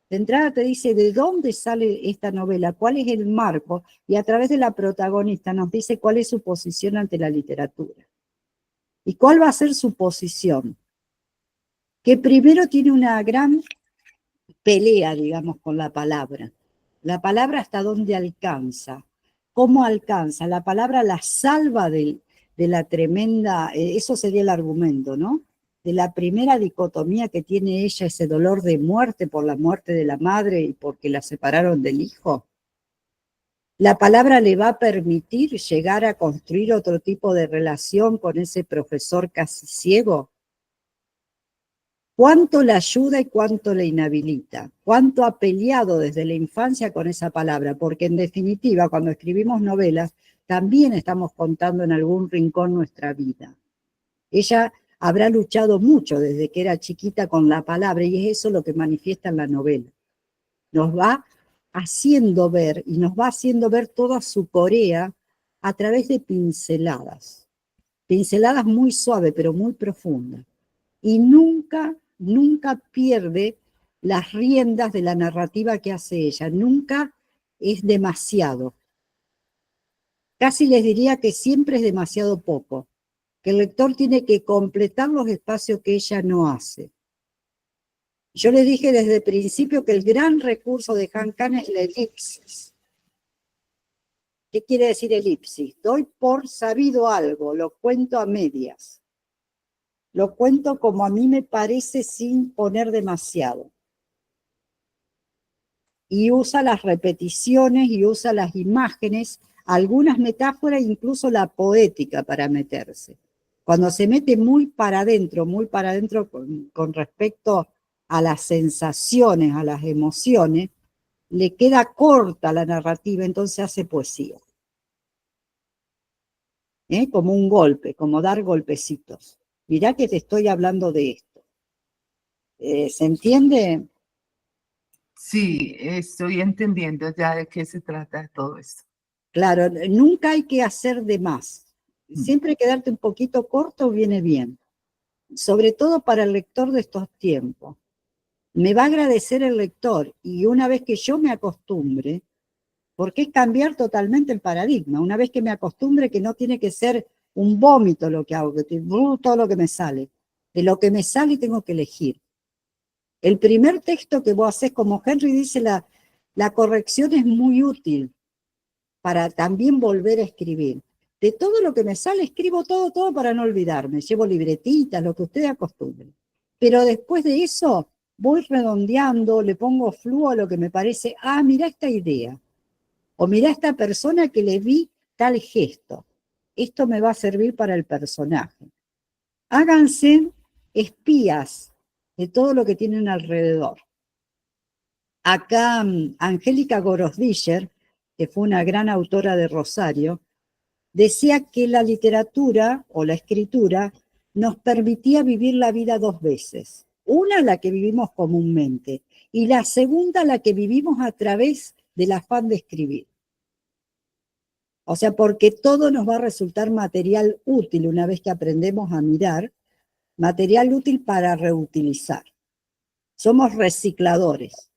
Speaker 1: De entrada te dice de dónde sale esta novela, cuál es el marco, y a través de la protagonista nos dice cuál es su posición ante la literatura. ¿Y cuál va a ser su posición? Que primero tiene una gran pelea, digamos, con la palabra. La palabra hasta dónde alcanza. ¿Cómo alcanza? La palabra la salva de la tremenda, eso sería el argumento, ¿no? De la primera dicotomía que tiene ella, ese dolor de muerte por la muerte de la madre y porque la separaron del hijo. La palabra le va a permitir llegar a construir otro tipo de relación con ese profesor casi ciego. ¿Cuánto la ayuda y cuánto la inhabilita? ¿Cuánto ha peleado desde la infancia con esa palabra? Porque en definitiva, cuando escribimos novelas, también estamos contando en algún rincón nuestra vida. Ella habrá luchado mucho desde que era chiquita con la palabra y es eso lo que manifiesta en la novela. Nos va haciendo ver y nos va haciendo ver toda su Corea a través de pinceladas. Pinceladas muy suaves, pero muy profundas. Y nunca pierde las riendas de la narrativa que hace ella. Nunca es demasiado. Casi les diría que siempre es demasiado poco. Que el lector tiene que completar los espacios que ella no hace. Yo les dije desde el principio que el gran recurso de Han Kang es la elipsis. ¿Qué quiere decir elipsis? Doy por sabido algo, lo cuento a medias. Lo cuento como a mí me parece sin poner demasiado. Y usa las repeticiones y usa las imágenes, algunas metáforas, incluso la poética para meterse. Cuando se mete muy para adentro con respecto a las sensaciones, a las emociones, le queda corta la narrativa, entonces hace poesía. Como un golpe, como dar golpecitos. Mirá que te estoy hablando de esto. ¿Se entiende?
Speaker 6: Sí, estoy entendiendo ya de qué se trata todo esto.
Speaker 1: Claro, nunca hay que hacer de más. Siempre quedarte un poquito corto viene bien. Sobre todo para el lector de estos tiempos. Me va a agradecer el lector y una vez que yo me acostumbre, porque es cambiar totalmente el paradigma, una vez que me acostumbre que no tiene que ser un vómito lo que hago, que todo lo que me sale. De lo que me sale tengo que elegir. El primer texto que vos haces, como Henry dice, la corrección es muy útil para también volver a escribir. De todo lo que me sale, escribo todo para no olvidarme. Llevo libretitas, lo que ustedes acostumbren. Pero después de eso, voy redondeando, le pongo flujo a lo que me parece, mira esta idea. O mira esta persona que le vi tal gesto. Esto me va a servir para el personaje. Háganse espías de todo lo que tienen alrededor. Acá Angélica Gorosdiller, que fue una gran autora de Rosario, decía que la literatura o la escritura nos permitía vivir la vida dos veces. Una, la que vivimos comúnmente, y la segunda, la que vivimos a través del afán de escribir. O sea, porque todo nos va a resultar material útil una vez que aprendemos a mirar, material útil para reutilizar. Somos recicladores.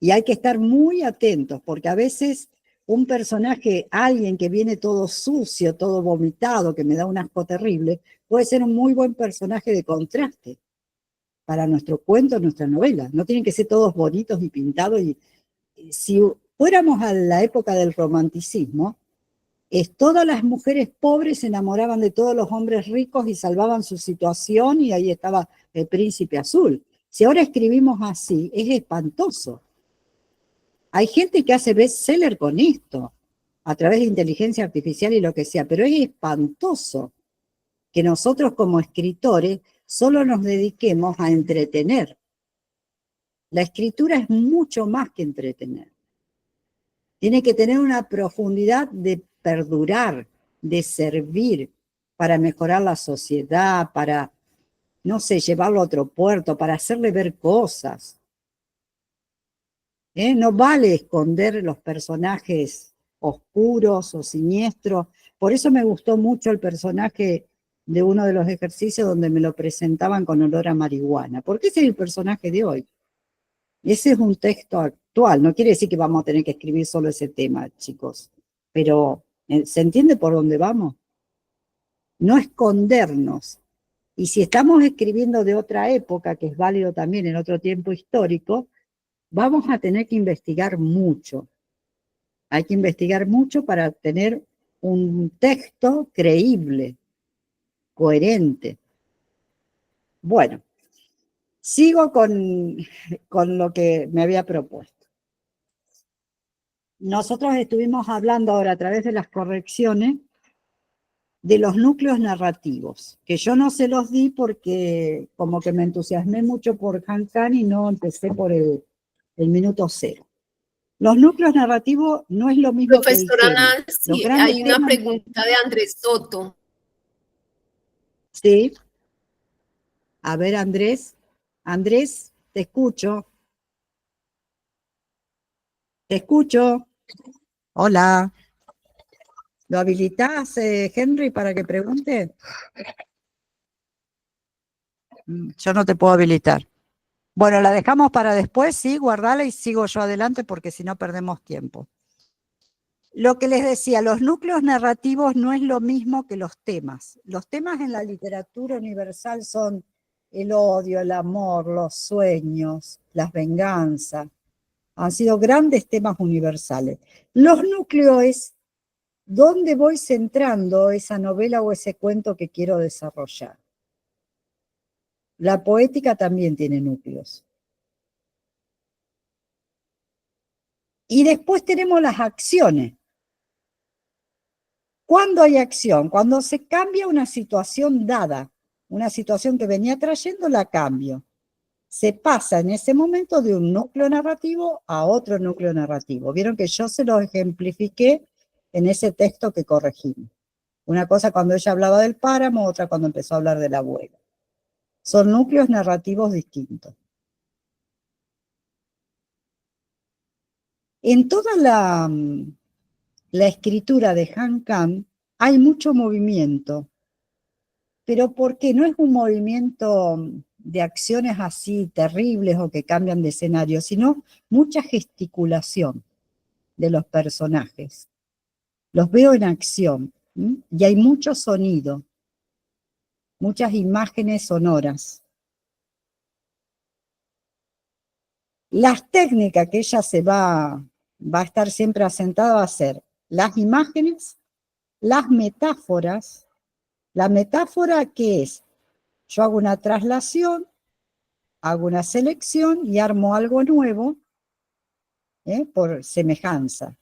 Speaker 1: Y hay que estar muy atentos, porque a veces un personaje, alguien que viene todo sucio, todo vomitado, que me da un asco terrible, puede ser un muy buen personaje de contraste para nuestro cuento, nuestra novela. No tienen que ser todos bonitos y pintados. Y si fuéramos a la época del romanticismo, todas las mujeres pobres se enamoraban de todos los hombres ricos y salvaban su situación, y ahí estaba el príncipe azul. Si ahora escribimos así, es espantoso. Hay gente que hace bestseller con esto, a través de inteligencia artificial y lo que sea, pero es espantoso que nosotros como escritores solo nos dediquemos a entretener. La escritura es mucho más que entretener. Tiene que tener una profundidad de perdurar, de servir, para mejorar la sociedad, para, no sé, llevarlo a otro puerto, para hacerle ver cosas. No vale esconder los personajes oscuros o siniestros. Por eso me gustó mucho el personaje de uno de los ejercicios donde me lo presentaban con olor a marihuana, porque ese es el personaje de hoy. Ese es un texto actual, no quiere decir que vamos a tener que escribir solo ese tema, chicos, pero ¿se entiende por dónde vamos? no escondernos. Y si estamos escribiendo de otra época, que es válido también en otro tiempo histórico, vamos a tener que investigar mucho. Hay que investigar mucho para tener un texto creíble, coherente. Bueno, sigo con lo que me había propuesto. Nosotros estuvimos hablando ahora a través de las correcciones de los núcleos narrativos, que yo no se los di porque como que me entusiasmé mucho por Han Kan y no empecé por el minuto cero. Los núcleos narrativos no es lo mismo que el
Speaker 7: Profesora
Speaker 1: tema.
Speaker 7: Nancy, hay una pregunta de Andrés Soto.
Speaker 1: Sí. A ver, Andrés. Andrés, te escucho. Te escucho. Hola. ¿Lo habilitás, Henry, para que pregunte? Yo no te puedo habilitar. Bueno, la dejamos para después, sí, guardala y sigo yo adelante porque si no perdemos tiempo. Lo que les decía, los núcleos narrativos no es lo mismo que los temas. Los temas en la literatura universal son el odio, el amor, los sueños, las venganzas. Han sido grandes temas universales. Los núcleos es dónde voy centrando esa novela o ese cuento que quiero desarrollar. La poética también tiene núcleos. Y después tenemos las acciones. ¿Cuándo hay acción? Cuando se cambia una situación dada, una situación que venía trayendo, la cambio. Se pasa en ese momento de un núcleo narrativo a otro núcleo narrativo. Vieron que yo se lo ejemplifiqué en ese texto que corregimos. Una cosa cuando ella hablaba del páramo, otra cuando empezó a hablar del abuelo. Son núcleos narrativos distintos. En toda la escritura de Han Kan hay mucho movimiento, pero porque no es un movimiento de acciones así terribles o que cambian de escenario, sino mucha gesticulación de los personajes. Los veo en acción, y hay mucho sonido, muchas imágenes sonoras. Las técnicas que ella va a estar siempre asentada va a ser las imágenes, las metáforas. La metáfora, ¿qué es? Yo hago una traslación, hago una selección y armo algo nuevo, por semejanza.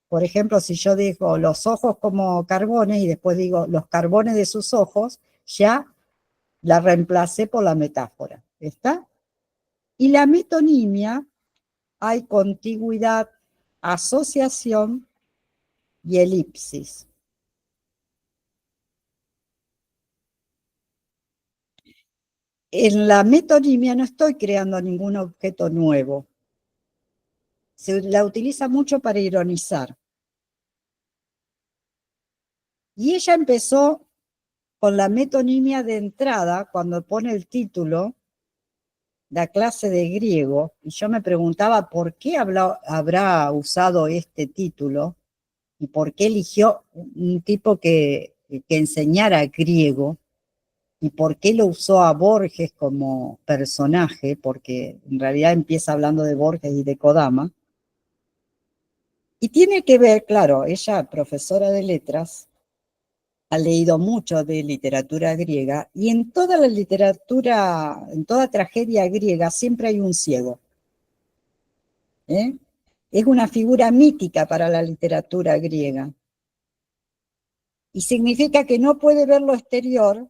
Speaker 1: Por ejemplo, si yo digo los ojos como carbones y después digo los carbones de sus ojos, ya la reemplacé por la metáfora. ¿Está? Y la metonimia, hay contigüidad, asociación y elipsis. En la metonimia no estoy creando ningún objeto nuevo. Se la utiliza mucho para ironizar. Y ella empezó con la metonimia de entrada, cuando pone el título, la clase de griego, y yo me preguntaba por qué habrá usado este título y por qué eligió un tipo que enseñara griego y por qué lo usó a Borges como personaje, porque en realidad empieza hablando de Borges y de Kodama. Y tiene que ver, claro, ella, profesora de letras, ha leído mucho de literatura griega, y en toda la literatura, en toda tragedia griega, siempre hay un ciego. Es una figura mítica para la literatura griega. Y significa que no puede ver lo exterior,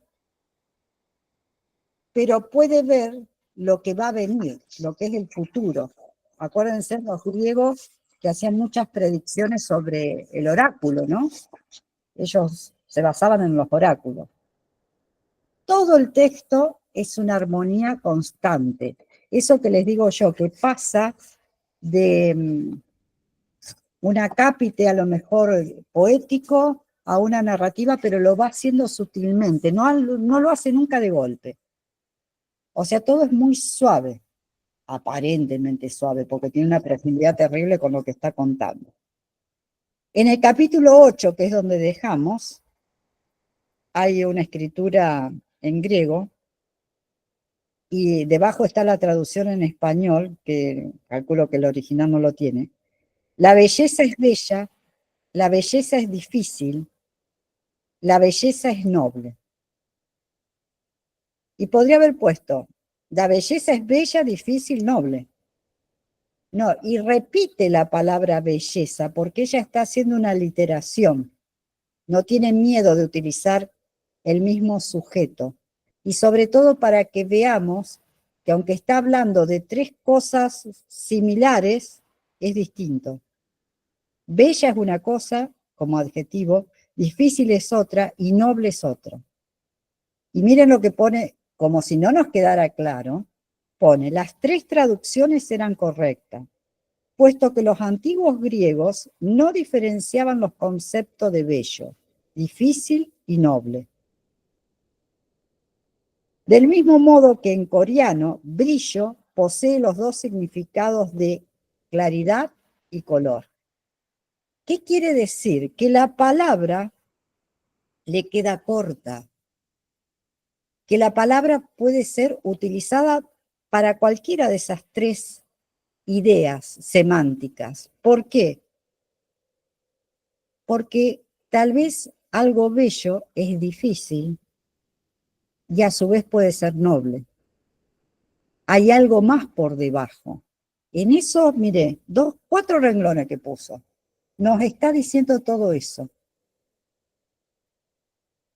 Speaker 1: pero puede ver lo que va a venir, lo que es el futuro. Acuérdense, los griegos que hacían muchas predicciones sobre el oráculo, ¿no? Ellos se basaban en los oráculos. Todo el texto es una armonía constante. Eso que les digo yo, que pasa de un acápite a lo mejor poético a una narrativa, pero lo va haciendo sutilmente, no lo hace nunca de golpe. O sea, todo es muy suave, aparentemente suave, porque tiene una profundidad terrible con lo que está contando. En el capítulo 8, que es donde dejamos, hay una escritura en griego y debajo está la traducción en español, que calculo que el original no lo tiene. La belleza es bella, la belleza es difícil, la belleza es noble. Y podría haber puesto, la belleza es bella, difícil, noble. No, y repite la palabra belleza porque ella está haciendo una literación. No tiene miedo de utilizar el mismo sujeto. Y sobre todo para que veamos que aunque está hablando de tres cosas similares, es distinto. Bella es una cosa, como adjetivo, difícil es otra y noble es otra. Y miren lo que pone, como si no nos quedara claro, pone, las tres traducciones eran correctas, puesto que los antiguos griegos no diferenciaban los conceptos de bello, difícil y noble. Del mismo modo que en coreano, brillo posee los dos significados de claridad y color. ¿Qué quiere decir? Que la palabra le queda corta, que la palabra puede ser utilizada para cualquiera de esas tres ideas semánticas. ¿Por qué? Porque tal vez algo bello es difícil y a su vez puede ser noble. Hay algo más por debajo. En eso, mire, 4 renglones que puso. Nos está diciendo todo eso.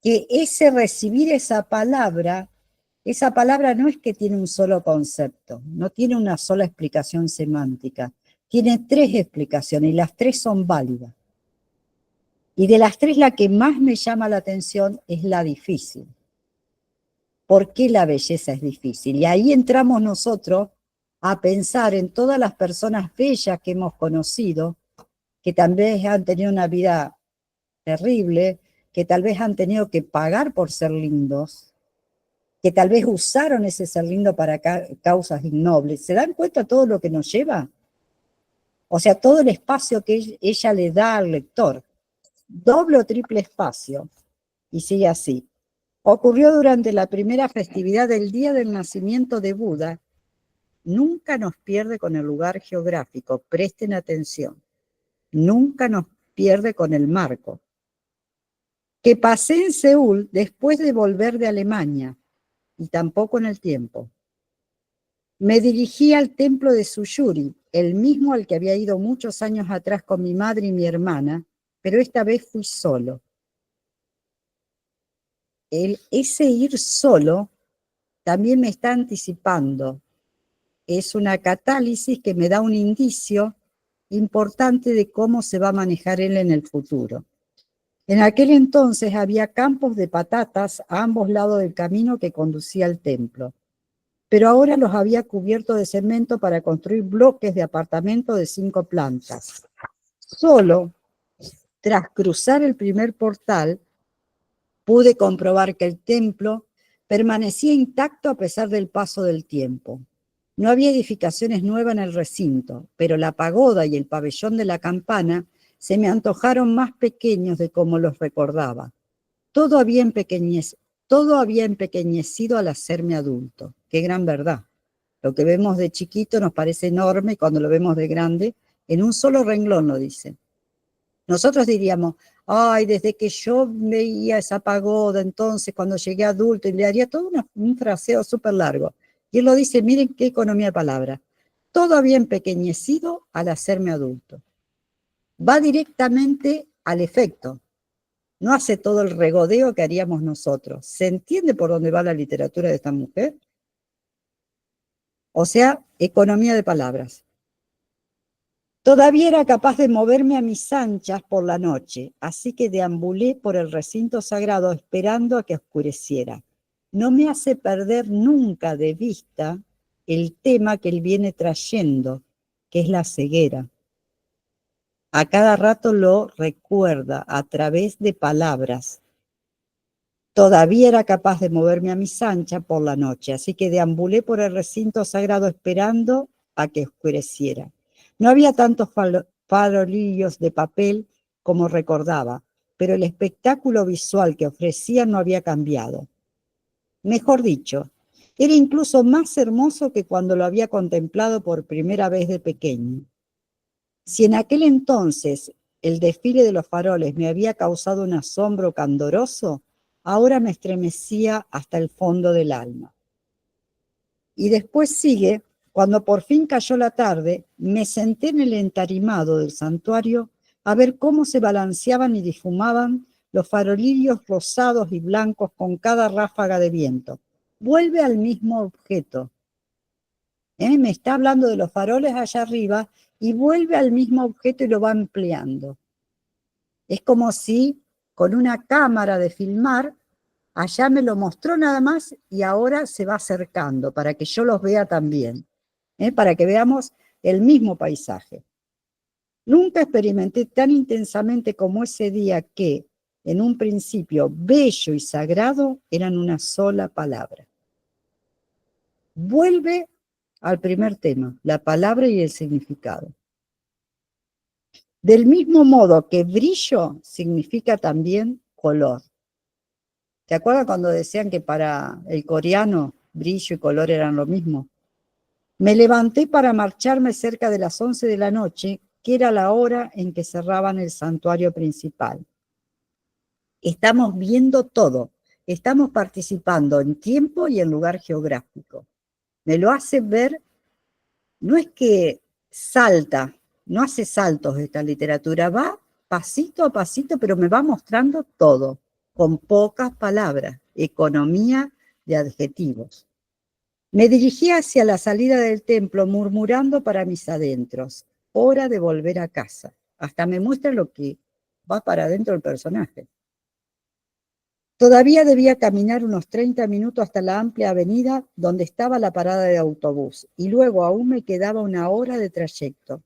Speaker 1: Que ese recibir esa palabra no es que tiene un solo concepto, no tiene una sola explicación semántica, tiene 3 explicaciones y las 3 son válidas. Y de las 3 la que más me llama la atención es la difícil. ¿Por qué la belleza es difícil? Y ahí entramos nosotros a pensar en todas las personas bellas que hemos conocido, que tal vez han tenido una vida terrible, que tal vez han tenido que pagar por ser lindos, que tal vez usaron ese ser lindo para causas ignobles. ¿Se dan cuenta todo lo que nos lleva? O sea, todo el espacio que ella le da al lector. Doble o triple espacio. Y sigue así. Ocurrió durante la primera festividad del día del nacimiento de Buda. Nunca nos pierde con el lugar geográfico. Presten atención. Nunca nos pierde con el marco. Que pasé en Seúl después de volver de Alemania, y tampoco en el tiempo. Me dirigí al templo de Suyuri, el mismo al que había ido muchos años atrás con mi madre y mi hermana, pero esta vez fui solo. Ese ir solo también me está anticipando. Es una catálisis que me da un indicio importante de cómo se va a manejar él en el futuro. En aquel entonces había campos de patatas a ambos lados del camino que conducía al templo, pero ahora los había cubierto de cemento para construir bloques de apartamento de 5 plantas. Solo tras cruzar el primer portal, pude comprobar que el templo permanecía intacto a pesar del paso del tiempo. No había edificaciones nuevas en el recinto, pero la pagoda y el pabellón de la campana se me antojaron más pequeños de como los recordaba. Todo había empequeñecido al hacerme adulto. Qué gran verdad. Lo que vemos de chiquito nos parece enorme y cuando lo vemos de grande, en un solo renglón lo dice. Nosotros diríamos, ay, desde que yo veía esa pagoda, entonces cuando llegué adulto, y le haría todo un fraseo súper largo. Y él lo dice, miren qué economía de palabras. Todo había empequeñecido al hacerme adulto. Va directamente al efecto. No hace todo el regodeo que haríamos nosotros. ¿Se entiende por dónde va la literatura de esta mujer? O sea, economía de palabras. Todavía era capaz de moverme a mis anchas por la noche, así que deambulé por el recinto sagrado esperando a que oscureciera. No me hace perder nunca de vista el tema que él viene trayendo, que es la ceguera. A cada rato lo recuerda a través de palabras. Todavía era capaz de moverme a mis anchas por la noche, así que deambulé por el recinto sagrado esperando a que oscureciera. No había tantos farolillos de papel como recordaba, pero el espectáculo visual que ofrecían no había cambiado. Mejor dicho, era incluso más hermoso que cuando lo había contemplado por primera vez de pequeño. Si en aquel entonces el desfile de los faroles me había causado un asombro candoroso, ahora me estremecía hasta el fondo del alma. Y después sigue, cuando por fin cayó la tarde, me senté en el entarimado del santuario a ver cómo se balanceaban y difumaban los farolillos rosados y blancos con cada ráfaga de viento. Vuelve al mismo objeto. Me está hablando de los faroles allá arriba y vuelve al mismo objeto y lo va ampliando. Es como si con una cámara de filmar, allá me lo mostró nada más y ahora se va acercando para que yo los vea también, para que veamos el mismo paisaje. Nunca experimenté tan intensamente como ese día que, en un principio bello y sagrado, eran una sola palabra. Vuelve al primer tema, la palabra y el significado. Del mismo modo que brillo significa también color. ¿Te acuerdas cuando decían que para el coreano brillo y color eran lo mismo? Me levanté para marcharme cerca de las 11 de la noche, que era la hora en que cerraban el santuario principal. Estamos viendo todo, estamos participando en tiempo y en lugar geográfico. Me lo hace ver, no es que salta, no hace saltos esta literatura, va pasito a pasito, pero me va mostrando todo, con pocas palabras, economía de adjetivos. Me dirigí hacia la salida del templo murmurando para mis adentros, hora de volver a casa. Hasta me muestra lo que va para adentro el personaje. Todavía debía caminar unos 30 minutos hasta la amplia avenida donde estaba la parada de autobús, y luego aún me quedaba una hora de trayecto.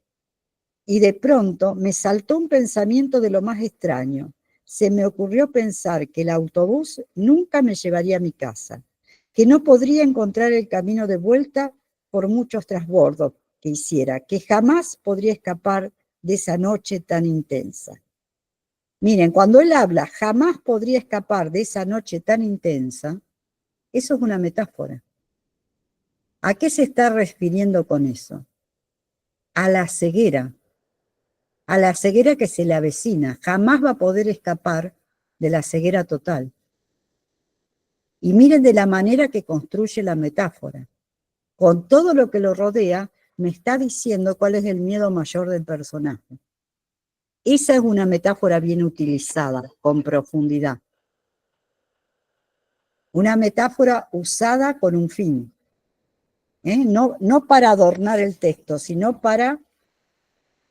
Speaker 1: Y de pronto me saltó un pensamiento de lo más extraño. Se me ocurrió pensar que el autobús nunca me llevaría a mi casa, que no podría encontrar el camino de vuelta por muchos trasbordos que hiciera, que jamás podría escapar de esa noche tan intensa. Miren, cuando él habla, jamás podría escapar de esa noche tan intensa, eso es una metáfora. ¿A qué se está refiriendo con eso? A la ceguera que se le avecina. Jamás va a poder escapar de la ceguera total. Y miren de la manera que construye la metáfora. Con todo lo que lo rodea, me está diciendo cuál es el miedo mayor del personaje. Esa es una metáfora bien utilizada, con profundidad. Una metáfora usada con un fin. No para adornar el texto, sino para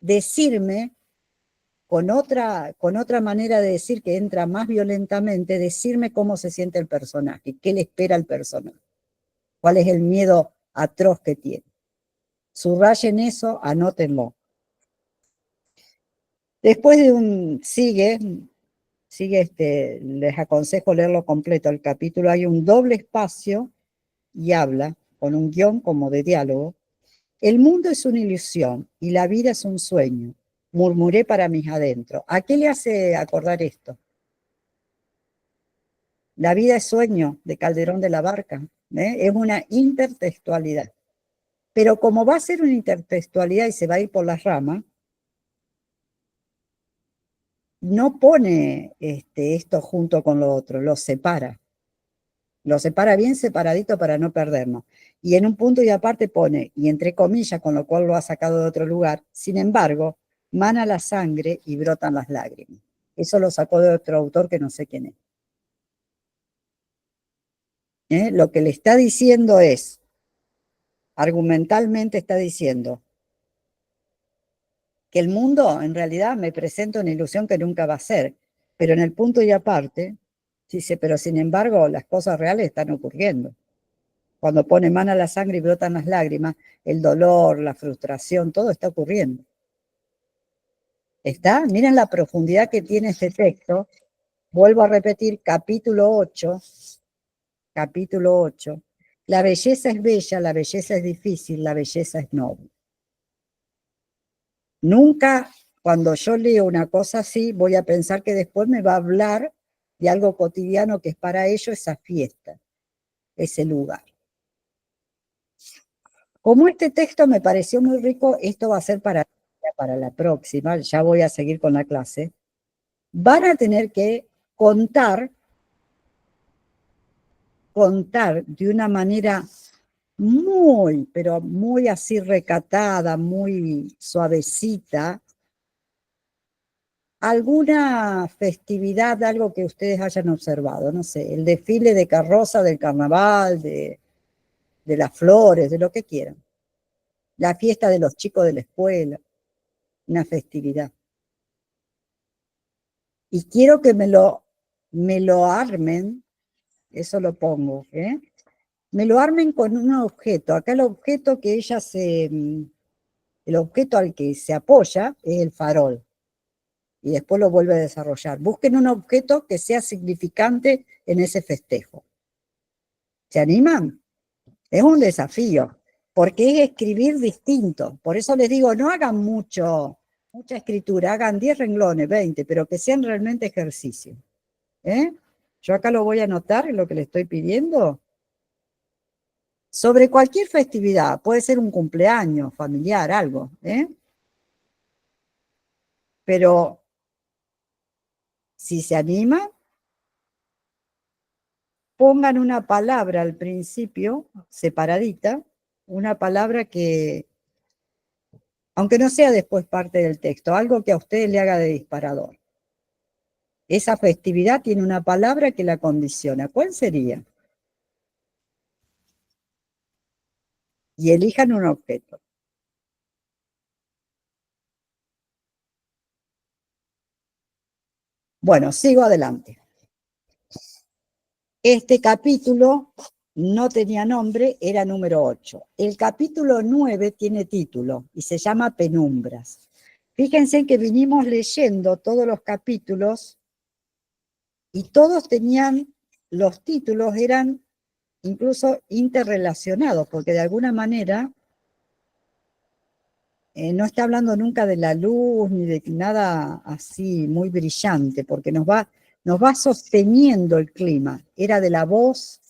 Speaker 1: decirme, con otra manera de decir que entra más violentamente, decirme cómo se siente el personaje, qué le espera al personaje, cuál es el miedo atroz que tiene. Subrayen eso, anótenlo. Después de sigue, les aconsejo leerlo completo. El capítulo hay un doble espacio y habla, con un guión como de diálogo. El mundo es una ilusión y la vida es un sueño, murmuré para mis adentros. ¿A qué le hace acordar esto? La vida es sueño, de Calderón de la Barca, es una intertextualidad. Pero como va a ser una intertextualidad y se va a ir por las ramas, no pone esto junto con lo otro, lo separa. Lo separa bien separadito para no perdernos. Y en un punto y aparte pone, y entre comillas, con lo cual lo ha sacado de otro lugar, sin embargo, mana la sangre y brotan las lágrimas. Eso lo sacó de otro autor que no sé quién es. Lo que le está diciendo es, argumentalmente está diciendo, que el mundo en realidad me presenta una ilusión que nunca va a ser, pero en el punto y aparte, dice, pero sin embargo las cosas reales están ocurriendo. Cuando pone mano a la sangre y brotan las lágrimas, el dolor, la frustración, todo está ocurriendo. ¿Está? Miren la profundidad que tiene este texto. Vuelvo a repetir, capítulo 8. Capítulo 8. La belleza es bella, la belleza es difícil, la belleza es noble. Nunca cuando yo leo una cosa así, voy a pensar que después me va a hablar de algo cotidiano que es para ellos esa fiesta, ese lugar. Como este texto me pareció muy rico, esto va a ser para la próxima, ya voy a seguir con la clase. Van a tener que contar de una manera muy, pero muy así recatada, muy suavecita, alguna festividad, algo que ustedes hayan observado, no sé, el desfile de carroza del carnaval, de las flores, de lo que quieran. La fiesta de los chicos de la escuela, una festividad. Y quiero que me lo armen, eso lo pongo, ¿eh? Me lo armen con un objeto. Acá el objeto que el objeto al que se apoya es el farol. Y después lo vuelve a desarrollar. Busquen un objeto que sea significante en ese festejo. ¿Se animan? Es un desafío, porque es escribir distinto. Por eso les digo, no hagan mucha escritura, hagan 10 renglones, 20, pero que sean realmente ejercicios. Yo acá lo voy a anotar en lo que le estoy pidiendo. Sobre cualquier festividad, puede ser un cumpleaños familiar, algo, pero si se animan, pongan una palabra al principio, separadita, una palabra que, aunque no sea después parte del texto, algo que a ustedes le haga de disparador. Esa festividad tiene una palabra que la condiciona. ¿Cuál sería? Y elijan un objeto. Bueno, sigo adelante. Este capítulo no tenía nombre, era número 8. El capítulo 9 tiene título y se llama Penumbras. Fíjense que vinimos leyendo todos los capítulos y todos tenían, los títulos eran incluso interrelacionados, porque de alguna manera no está hablando nunca de la luz ni de nada así muy brillante, porque nos va sosteniendo el clima. Era de la voz.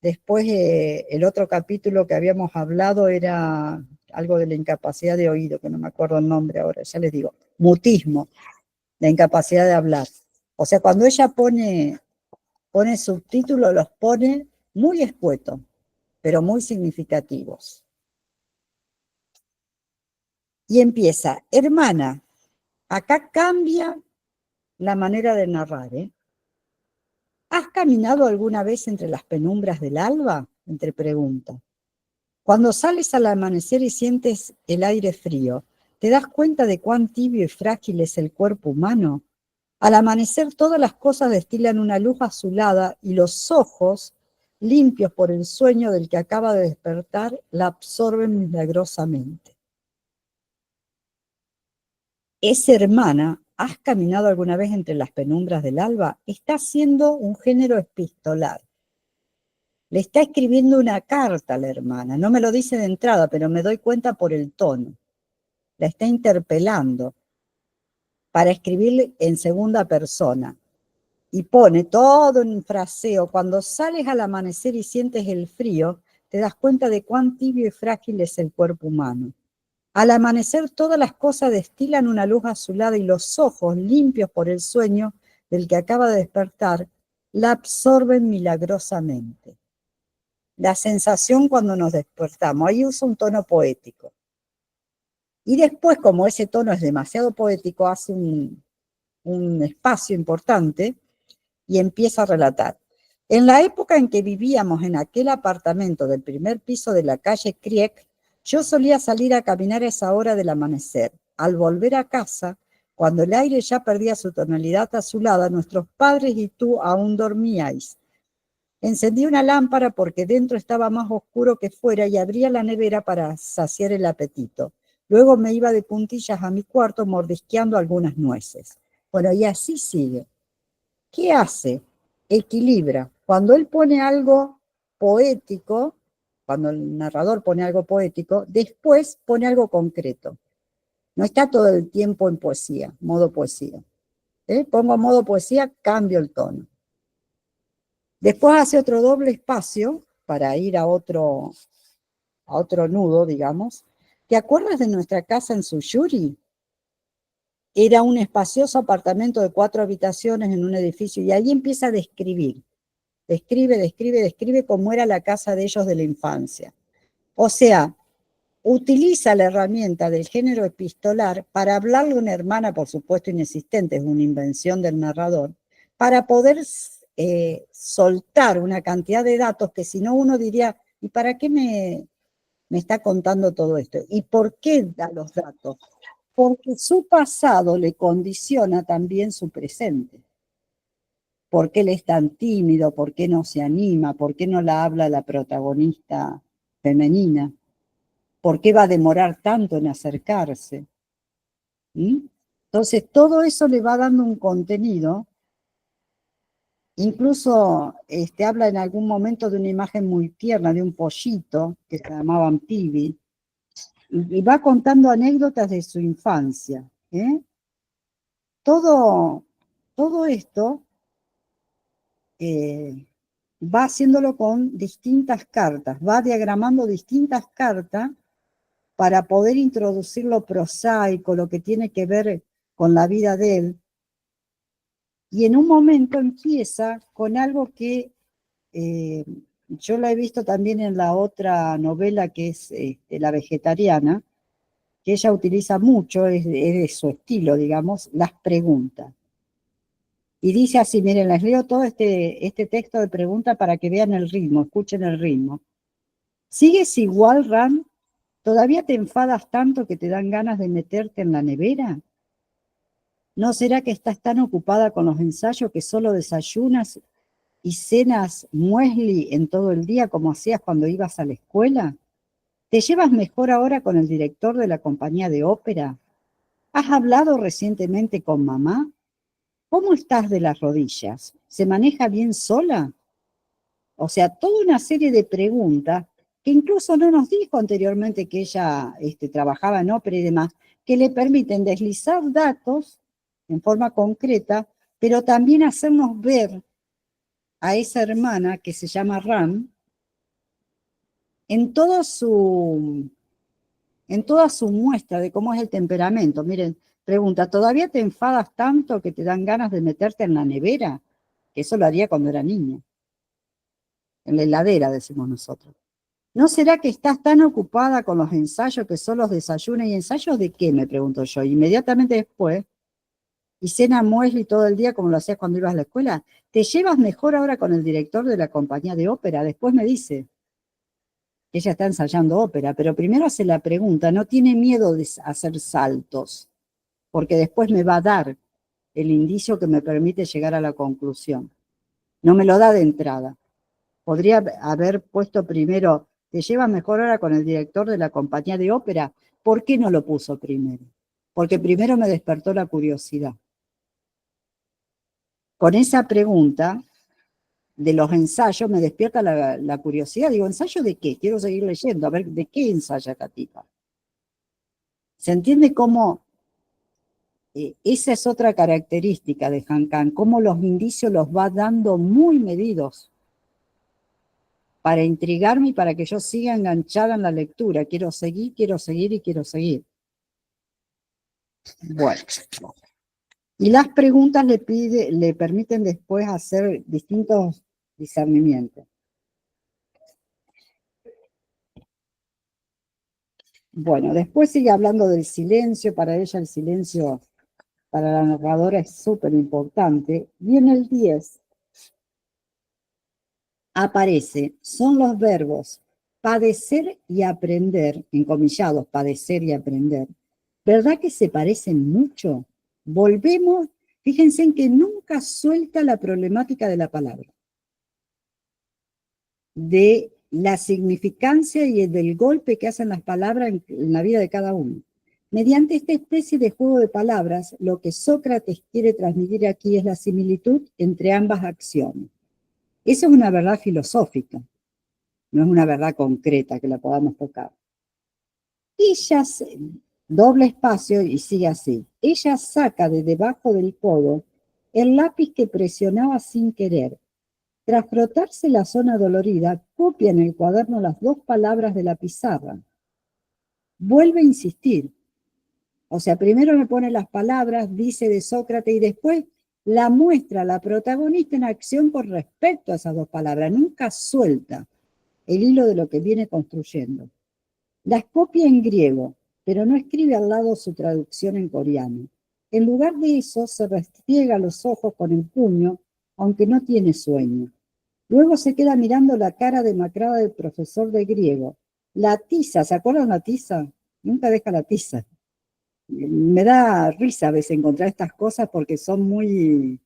Speaker 1: Después el otro capítulo que habíamos hablado era algo de la incapacidad de oído, que no me acuerdo el nombre ahora, ya les digo. Mutismo, la incapacidad de hablar. O sea, cuando ella pone subtítulos, los pone muy escuetos, pero muy significativos. Y empieza, hermana, acá cambia la manera de narrar, ¿Has caminado alguna vez entre las penumbras del alba? Entre preguntas. Cuando sales al amanecer y sientes el aire frío, ¿te das cuenta de cuán tibio y frágil es el cuerpo humano? Al amanecer todas las cosas destilan una luz azulada y los ojos, limpios por el sueño del que acaba de despertar, la absorben milagrosamente. Esa hermana, ¿has caminado alguna vez entre las penumbras del alba? Está haciendo un género epistolar. Le está escribiendo una carta a la hermana. No me lo dice de entrada, pero me doy cuenta por el tono. La está interpelando para escribirle en segunda persona. Y pone todo un fraseo. Cuando sales al amanecer y sientes el frío, te das cuenta de cuán tibio y frágil es el cuerpo humano. Al amanecer todas las cosas destilan una luz azulada y los ojos, limpios por el sueño del que acaba de despertar, la absorben milagrosamente. La sensación cuando nos despertamos, ahí usa un tono poético. Y después, como ese tono es demasiado poético, hace un espacio importante y empieza a relatar. En la época en que vivíamos en aquel apartamento del primer piso de la calle Kriek, yo solía salir a caminar a esa hora del amanecer. Al volver a casa, cuando el aire ya perdía su tonalidad azulada, nuestros padres y tú aún dormíais. Encendí una lámpara porque dentro estaba más oscuro que fuera y abría la nevera para saciar el apetito. Luego me iba de puntillas a mi cuarto mordisqueando algunas nueces. Bueno, y así sigue. ¿Qué hace? Equilibra. Cuando él pone algo poético, cuando el narrador pone algo poético, después pone algo concreto. No está todo el tiempo en poesía, modo poesía. Pongo modo poesía, cambio el tono. Después hace otro doble espacio para ir a otro nudo, digamos. ¿Te acuerdas de nuestra casa en Suyuri? Era un espacioso apartamento de 4 habitaciones en un edificio, y ahí empieza a describir. Describe cómo era la casa de ellos de la infancia. O sea, utiliza la herramienta del género epistolar para hablarle a una hermana, por supuesto inexistente, es una invención del narrador, para poder soltar una cantidad de datos que si no uno diría, ¿y para qué me está contando todo esto? ¿Y por qué da los datos? Porque su pasado le condiciona también su presente. ¿Por qué él es tan tímido? ¿Por qué no se anima? ¿Por qué no la habla la protagonista femenina? ¿Por qué va a demorar tanto en acercarse? ¿Mm? Entonces, todo eso le va dando un contenido. Incluso habla en algún momento de una imagen muy tierna, de un pollito que se llamaban Pibi, y va contando anécdotas de su infancia. Todo esto va haciéndolo con distintas cartas, va diagramando distintas cartas para poder introducir lo prosaico, lo que tiene que ver con la vida de él. Y en un momento empieza con algo que yo la he visto también en la otra novela, que es La vegetariana, que ella utiliza mucho, es de su estilo, digamos, las preguntas. Y dice así, miren, les leo todo este texto de pregunta para que vean el ritmo, escuchen el ritmo. ¿Sigues igual, Ran? ¿Todavía te enfadas tanto que te dan ganas de meterte en la nevera? ¿No será que estás tan ocupada con los ensayos que solo desayunas y cenas muesli en todo el día como hacías cuando ibas a la escuela? ¿Te llevas mejor ahora con el director de la compañía de ópera? ¿Has hablado recientemente con mamá? ¿Cómo estás de las rodillas? ¿Se maneja bien sola? O sea, toda una serie de preguntas que incluso no nos dijo anteriormente que ella trabajaba en ópera y demás, que le permiten deslizar datos en forma concreta, pero también hacernos ver a esa hermana que se llama Ram en toda su muestra de cómo es el temperamento. Miren, pregunta, ¿todavía te enfadas tanto que te dan ganas de meterte en la nevera? Que eso lo haría cuando era niña. En la heladera, decimos nosotros. ¿No será que estás tan ocupada con los ensayos que solo desayunas? ¿Y ensayos de qué? Me pregunto yo. Inmediatamente después, y cena muesli todo el día como lo hacías cuando ibas a la escuela. ¿Te llevas mejor ahora con el director de la compañía de ópera? Después me dice que ella está ensayando ópera, pero primero hace la pregunta, no tiene miedo de hacer saltos, porque después me va a dar el indicio que me permite llegar a la conclusión. No me lo da de entrada. Podría haber puesto primero, ¿te llevas mejor ahora con el director de la compañía de ópera? ¿Por qué no lo puso primero? Porque primero me despertó la curiosidad. Con esa pregunta de los ensayos me despierta la curiosidad. Digo, ¿ensayo de qué? Quiero seguir leyendo, a ver de qué ensaya esta tipa. ¿Se entiende cómo esa es otra característica de Han Kang? Cómo los indicios los va dando muy medidos para intrigarme y para que yo siga enganchada en la lectura. Quiero seguir y quiero seguir. Bueno. Y las preguntas le permiten después hacer distintos discernimientos. Bueno, después sigue hablando del silencio. Para ella el silencio, para la narradora, es súper importante. Y en el 10 aparece, son los verbos padecer y aprender, encomillados, padecer y aprender. ¿Verdad que se parecen mucho? Volvemos, fíjense en que nunca suelta la problemática de la palabra, de la significancia y del golpe que hacen las palabras en la vida de cada uno. Mediante esta especie de juego de palabras, lo que Sócrates quiere transmitir aquí es la similitud entre ambas acciones. Eso es una verdad filosófica, no es una verdad concreta que la podamos tocar. Ellas doble espacio y sigue así. Ella saca de debajo del codo el lápiz que presionaba sin querer. Tras frotarse la zona dolorida, copia en el cuaderno las 2 palabras de la pizarra. Vuelve a insistir. O sea, primero me pone las palabras, dice de Sócrates, y después la muestra la protagonista en acción con respecto a esas 2 palabras. Nunca suelta el hilo de lo que viene construyendo. Las copia en griego, pero no escribe al lado su traducción en coreano. En lugar de eso, se restriega los ojos con el puño, aunque no tiene sueño. Luego se queda mirando la cara demacrada del profesor de griego. La tiza, ¿se acuerdan la tiza? Nunca deja la tiza. Me da risa a veces encontrar estas cosas porque son muy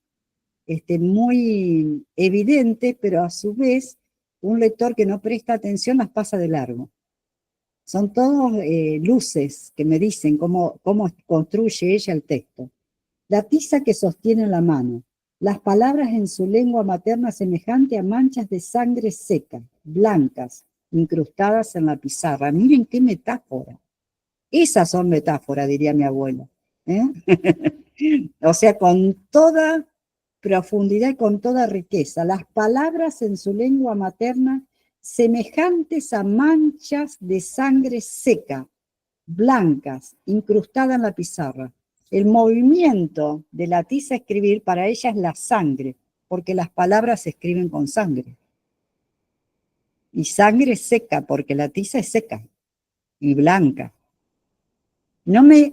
Speaker 1: evidentes, pero a su vez un lector que no presta atención las pasa de largo. Son todos luces que me dicen cómo construye ella el texto. La tiza que sostiene en la mano, las palabras en su lengua materna semejante a manchas de sangre seca, blancas, incrustadas en la pizarra. Miren qué metáfora. Esas son metáforas, diría mi abuelo. O sea, con toda profundidad y con toda riqueza. Las palabras en su lengua materna semejantes a manchas de sangre seca, blancas, incrustadas en la pizarra. El movimiento de la tiza a escribir para ella es la sangre, porque las palabras se escriben con sangre. Y sangre seca, porque la tiza es seca y blanca. No me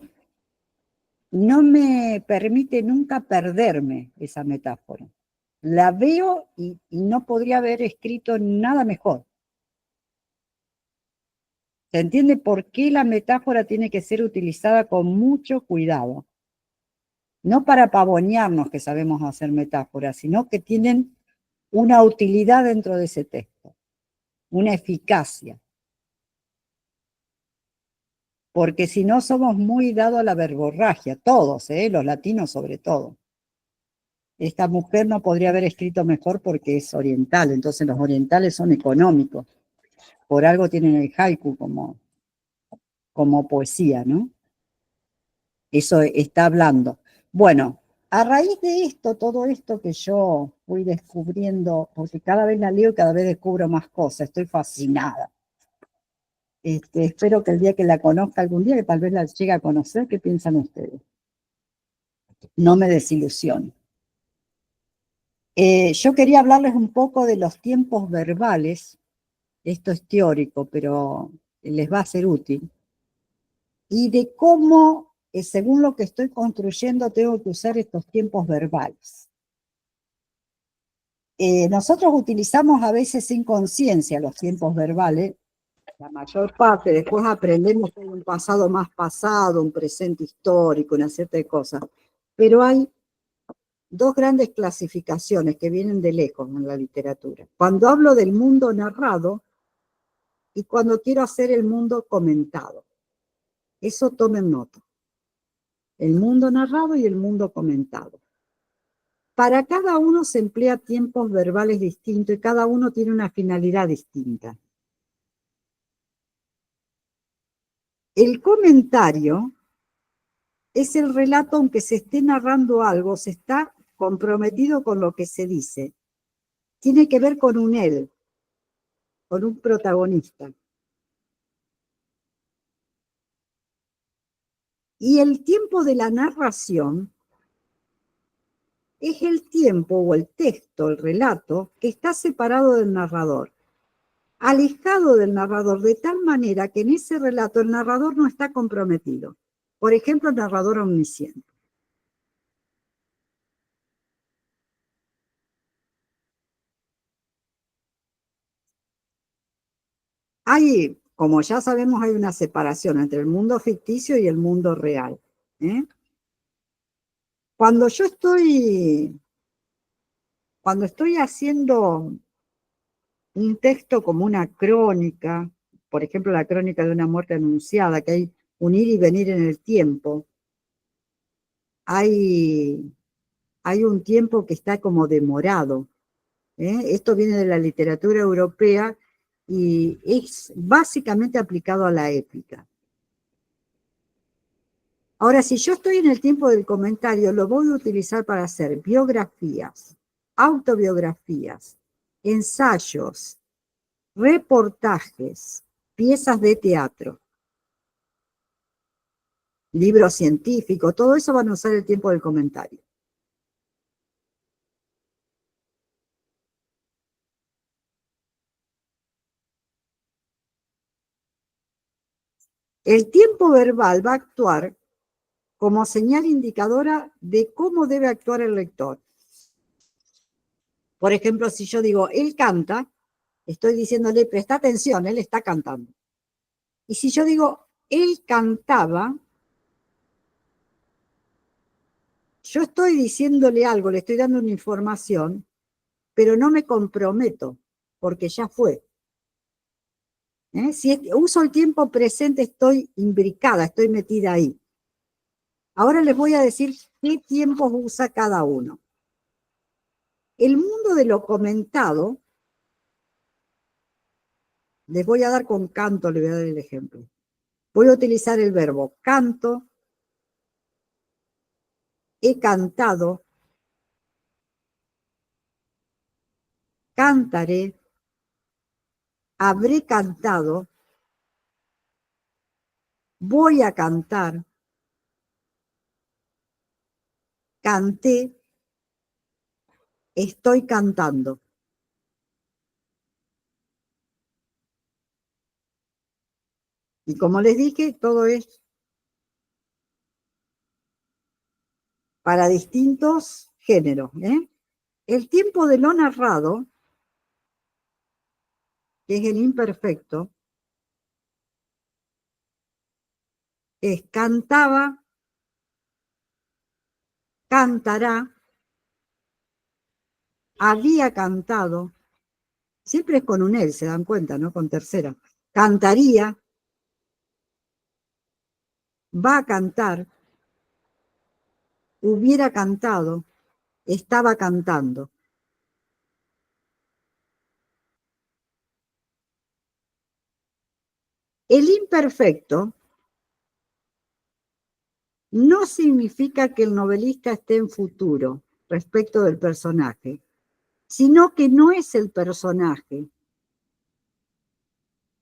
Speaker 1: permite nunca perderme esa metáfora. La veo y no podría haber escrito nada mejor. ¿Se entiende por qué la metáfora tiene que ser utilizada con mucho cuidado? No para pavonearnos que sabemos hacer metáforas, sino que tienen una utilidad dentro de ese texto, una eficacia. Porque si no somos muy dados a la verborragia, todos, los latinos sobre todo. Esta mujer no podría haber escrito mejor porque es oriental, entonces los orientales son económicos. Por algo tienen el haiku como poesía, ¿no? Eso está hablando. Bueno, a raíz de esto, todo esto que yo fui descubriendo, porque cada vez la leo y cada vez descubro más cosas, estoy fascinada. Espero que el día que la conozca algún día, que tal vez la llegue a conocer, ¿qué piensan ustedes? No me desilusionen. Yo quería hablarles un poco de los tiempos verbales. Esto es teórico, pero les va a ser útil. Y de cómo, según lo que estoy construyendo, tengo que usar estos tiempos verbales. Nosotros utilizamos a veces sin conciencia los tiempos verbales, la mayor parte. Después aprendemos que hay un pasado más pasado, un presente histórico, una serie de cosas. Pero hay 2 grandes clasificaciones que vienen de lejos en la literatura. Cuando hablo del mundo narrado y cuando quiero hacer el mundo comentado. Eso tomen nota. El mundo narrado y el mundo comentado. Para cada uno se emplea tiempos verbales distintos y cada uno tiene una finalidad distinta. El comentario es el relato, aunque se esté narrando algo, se está comprometido con lo que se dice. Tiene que ver con un él, con un protagonista. Y el tiempo de la narración es el tiempo o el texto, el relato, que está separado del narrador, alejado del narrador de tal manera que en ese relato el narrador no está comprometido. Por ejemplo, el narrador omnisciente. Como ya sabemos, hay una separación entre el mundo ficticio y el mundo real. Cuando estoy haciendo un texto como una crónica, por ejemplo, la crónica de una muerte anunciada, que hay un ir y venir en el tiempo, hay un tiempo que está como demorado. Esto viene de la literatura europea y es básicamente aplicado a la épica. Ahora, si yo estoy en el tiempo del comentario, lo voy a utilizar para hacer biografías, autobiografías, ensayos, reportajes, piezas de teatro, libros científicos, todo eso van a usar el tiempo del comentario. El tiempo verbal va a actuar como señal indicadora de cómo debe actuar el lector. Por ejemplo, si yo digo, él canta, estoy diciéndole, presta atención, él está cantando. Y si yo digo, él cantaba, yo estoy diciéndole algo, le estoy dando una información, pero no me comprometo, porque ya fue. Si uso el tiempo presente, estoy imbricada, estoy metida ahí. Ahora les voy a decir qué tiempos usa cada uno. El mundo de lo comentado, les voy a dar con canto, les voy a dar el ejemplo. Voy a utilizar el verbo canto, he cantado, cantaré, habré cantado, voy a cantar, canté, estoy cantando. Y como les dije, todo es para distintos géneros. El tiempo de lo narrado, que es el imperfecto, es cantaba, cantará, había cantado, siempre es con un él, se dan cuenta, ¿no? Con tercera. Cantaría, va a cantar, hubiera cantado, estaba cantando. El imperfecto no significa que el novelista esté en futuro respecto del personaje, sino que no es el personaje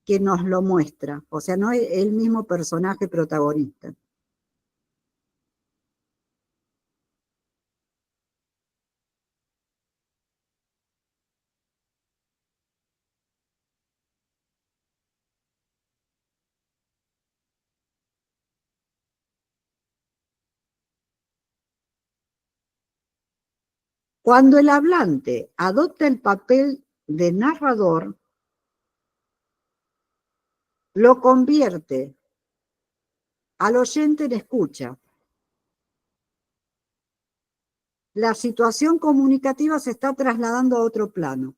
Speaker 1: que nos lo muestra, o sea, no es el mismo personaje protagonista. Cuando el hablante adopta el papel de narrador, lo convierte al oyente en escucha. La situación comunicativa se está trasladando a otro plano.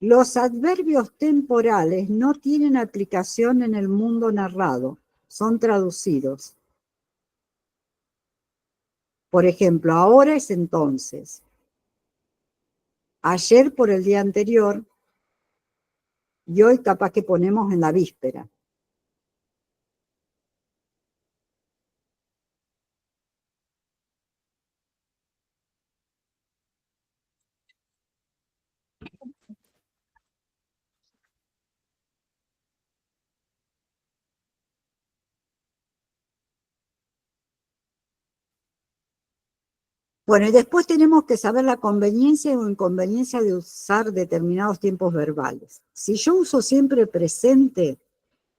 Speaker 1: Los adverbios temporales no tienen aplicación en el mundo narrado, son traducidos. Por ejemplo, ahora es entonces. Ayer por el día anterior y hoy capaz que ponemos en la víspera. Bueno, y después tenemos que saber la conveniencia o inconveniencia de usar determinados tiempos verbales. Si yo uso siempre presente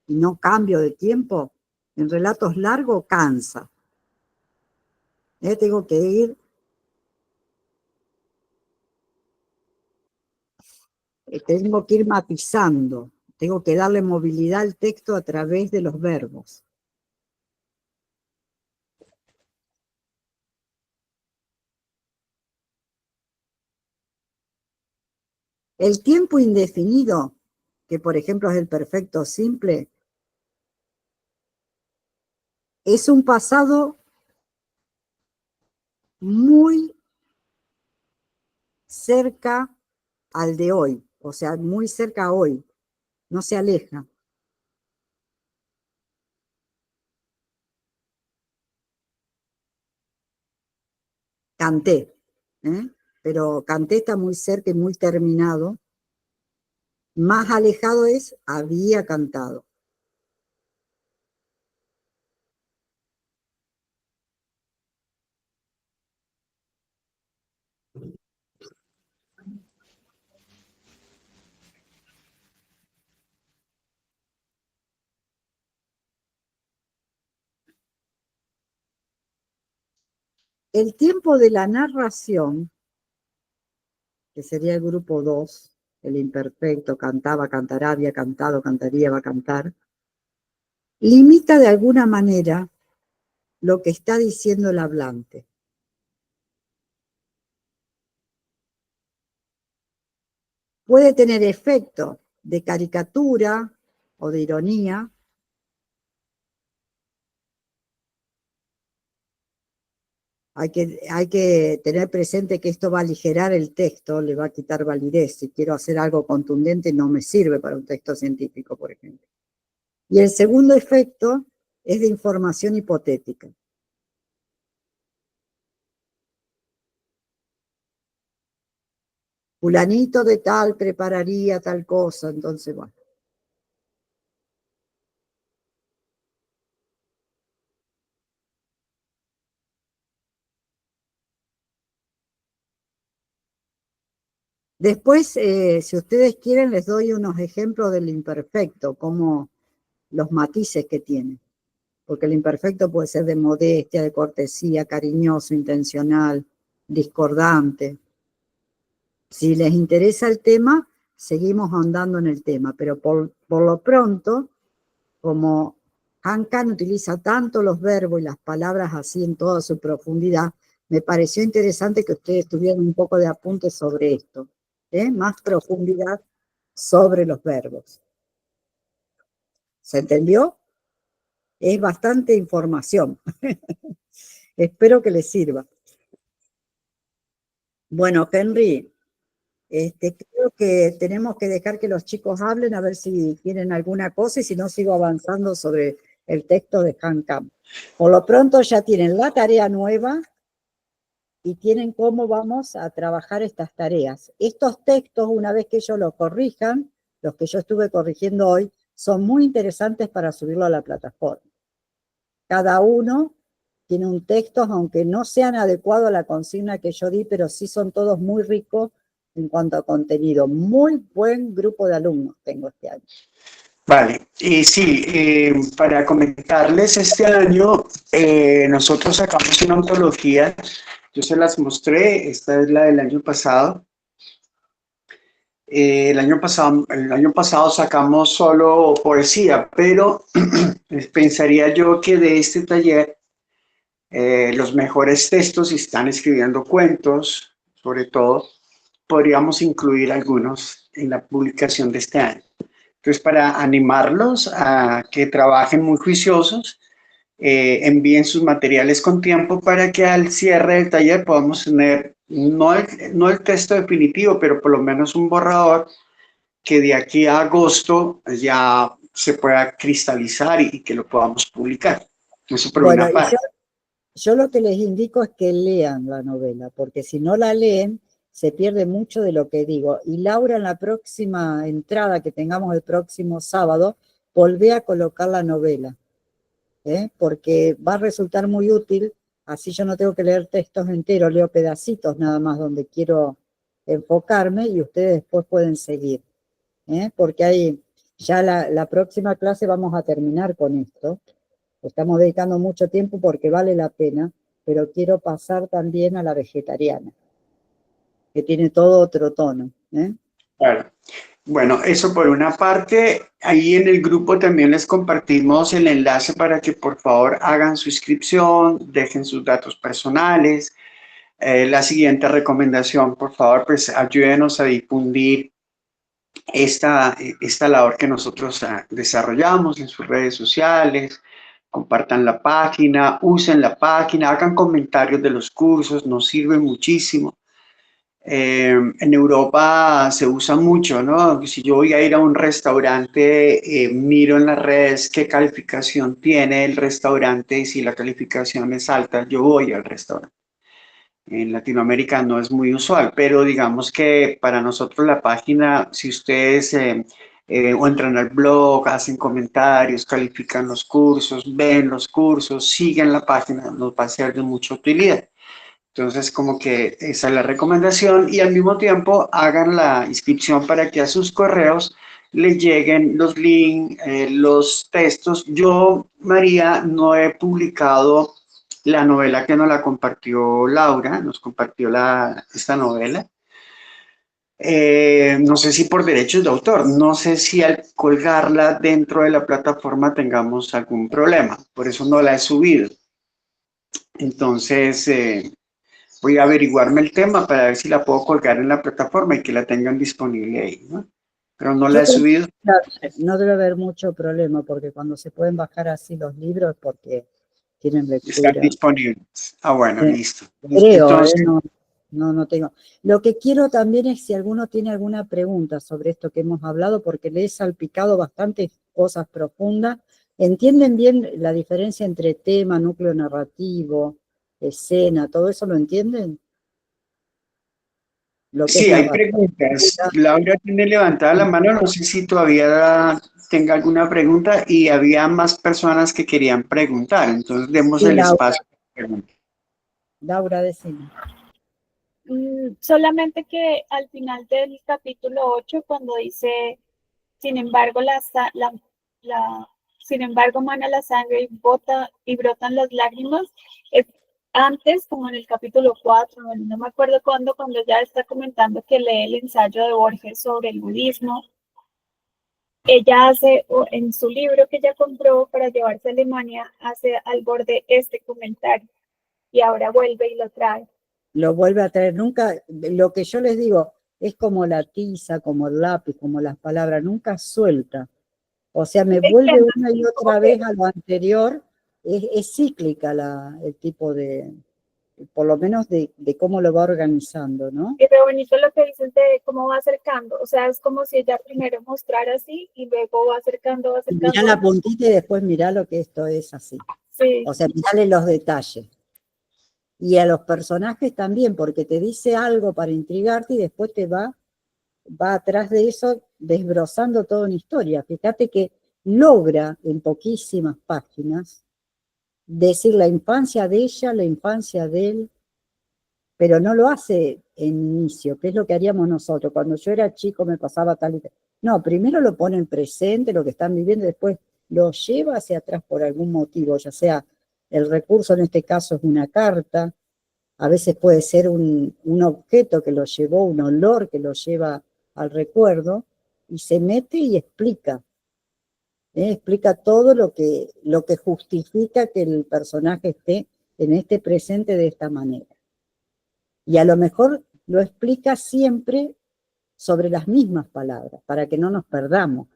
Speaker 1: y no cambio de tiempo, en relatos largos cansa. Tengo que ir matizando, tengo que darle movilidad al texto a través de los verbos. El tiempo indefinido, que por ejemplo es el perfecto simple, es un pasado muy cerca al de hoy, o sea, muy cerca a hoy, no se aleja. Canté, pero canté está muy cerca y muy terminado. Más alejado es había cantado. El tiempo de la narración, que sería el grupo 2, el imperfecto, cantaba, cantará, había cantado, cantaría, va a cantar, limita de alguna manera lo que está diciendo el hablante. Puede tener efecto de caricatura o de ironía. Hay que tener presente que esto va a aligerar el texto, le va a quitar validez. Si quiero hacer algo contundente, no me sirve para un texto científico, por ejemplo. Y el segundo efecto es de información hipotética. Fulanito de tal prepararía tal cosa, entonces, bueno. Después, si ustedes quieren, les doy unos ejemplos del imperfecto, como los matices que tiene. Porque el imperfecto puede ser de modestia, de cortesía, cariñoso, intencional, discordante. Si les interesa el tema, seguimos ahondando en el tema, pero por lo pronto, como Han Kang utiliza tanto los verbos y las palabras así en toda su profundidad, me pareció interesante que ustedes tuvieran un poco de apunte sobre esto, más profundidad sobre los verbos. ¿Se entendió? Es bastante información. Espero que les sirva. Bueno, Henry, creo que tenemos que dejar que los chicos hablen a ver si tienen alguna cosa y si no sigo avanzando sobre el texto de Han Kang. Por lo pronto ya tienen la tarea nueva y tienen cómo vamos a trabajar estas tareas. Estos textos, una vez que ellos los corrijan, los que yo estuve corrigiendo hoy, son muy interesantes para subirlo a la plataforma. Cada uno tiene un texto, aunque no sean adecuados a la consigna que yo di, pero sí son todos muy ricos en cuanto a contenido. Muy buen grupo de alumnos tengo este año.
Speaker 2: Vale, y sí, para comentarles, este año nosotros sacamos una antología, yo se las mostré, esta es la del año pasado. El año pasado sacamos solo poesía, pero pensaría yo que de este taller los mejores textos, si están escribiendo cuentos, sobre todo, podríamos incluir algunos en la publicación de este año. Entonces, para animarlos a que trabajen muy juiciosos, envíen sus materiales con tiempo para que al cierre del taller podamos tener no el texto definitivo, pero por lo menos un borrador que de aquí a agosto ya se pueda cristalizar y que lo podamos publicar. Eso por
Speaker 1: Bueno,
Speaker 2: una parte.
Speaker 1: Yo lo que les indico es que lean la novela, porque si no la leen, se pierde mucho de lo que digo. Y Laura, en la próxima entrada que tengamos el próximo sábado, volvé a colocar la novela, porque va a resultar muy útil, así yo no tengo que leer textos enteros, leo pedacitos nada más donde quiero enfocarme y ustedes después pueden seguir, porque ahí ya la próxima clase vamos a terminar con esto. Estamos dedicando mucho tiempo porque vale la pena, pero quiero pasar también a la vegetariana, que tiene todo otro tono.
Speaker 2: Claro. Bueno, eso por una parte. Ahí en el grupo también les compartimos el enlace para que por favor hagan su inscripción, dejen sus datos personales. La siguiente recomendación, por favor, pues ayúdenos a difundir esta labor que nosotros desarrollamos en sus redes sociales. Compartan la página, usen la página, hagan comentarios de los cursos, nos sirve muchísimo. En Europa se usa mucho, ¿no? Si yo voy a ir a un restaurante, miro en las redes qué calificación tiene el restaurante y si la calificación es alta, yo voy al restaurante. En Latinoamérica no es muy usual, pero digamos que para nosotros la página, si ustedes o entran al blog, hacen comentarios, califican los cursos, ven los cursos, siguen la página, nos va a ser de mucha utilidad. Entonces, como que esa es la recomendación y al mismo tiempo hagan la inscripción para que a sus correos les lleguen los links, los textos. Yo, María, no he publicado la novela que nos la compartió Laura, nos compartió esta novela. No sé si por derechos de autor, no sé si al colgarla dentro de la plataforma tengamos algún problema, por eso no la he subido. Entonces, voy a averiguarme el tema para ver si la puedo colgar en la plataforma y que la tengan disponible ahí, ¿no? Pero no la he subido.
Speaker 1: No debe haber mucho problema, porque cuando se pueden bajar así los libros, porque tienen lectura.
Speaker 2: Están disponibles. Ah, bueno, listo.
Speaker 1: Creo,
Speaker 2: Entonces,
Speaker 1: no tengo. Lo que quiero también es si alguno tiene alguna pregunta sobre esto que hemos hablado, porque le he salpicado bastantes cosas profundas. ¿Entienden bien la diferencia entre tema, núcleo narrativo, escena, todo eso lo entienden? Lo que
Speaker 2: sí,
Speaker 1: es
Speaker 2: hay
Speaker 1: narrativa.
Speaker 2: preguntas. Laura tiene levantada la mano, no sé si todavía tenga alguna pregunta y había más personas que querían preguntar, entonces demos
Speaker 1: Sí,
Speaker 2: el
Speaker 1: Laura.
Speaker 2: espacio para preguntar.
Speaker 1: Laura, decime.
Speaker 4: Solamente que al final del capítulo 8, cuando dice, sin embargo, sin embargo, mana la sangre y brotan las lágrimas, es antes, como en el capítulo 4, no me acuerdo cuándo, cuando ya está comentando que lee el ensayo de Borges sobre el budismo. Ella hace, en su libro que ella compró para llevarse a Alemania, hace al borde este comentario y ahora vuelve y lo trae.
Speaker 1: Lo vuelve a traer. Nunca, lo que yo les digo, es como la tiza, como el lápiz, como las palabras, nunca suelta. O sea, me vuelve una y otra vez a lo anterior. Es cíclica el tipo de, por lo menos de cómo lo va organizando, ¿no?
Speaker 4: Y re bonito lo que dices de cómo va acercando, o sea, es como si ella primero mostrara así y luego va acercando.
Speaker 1: Mirá la puntita y después mirá lo que esto es así.
Speaker 4: Sí.
Speaker 1: O sea, mirale los detalles. Y a los personajes también, porque te dice algo para intrigarte y después te va atrás de eso desbrozando toda una historia. Fíjate que logra en poquísimas páginas decir la infancia de ella, la infancia de él, pero no lo hace en inicio, que es lo que haríamos nosotros. Cuando yo era chico me pasaba tal y tal. No, primero lo pone en presente, lo que están viviendo, después lo lleva hacia atrás por algún motivo, ya sea el recurso en este caso es una carta, a veces puede ser un objeto que lo llevó, un olor que lo lleva al recuerdo, y se mete y explica. Explica todo lo que justifica que el personaje esté en este presente de esta manera. Y a lo mejor lo explica siempre sobre las mismas palabras, para que no nos perdamos.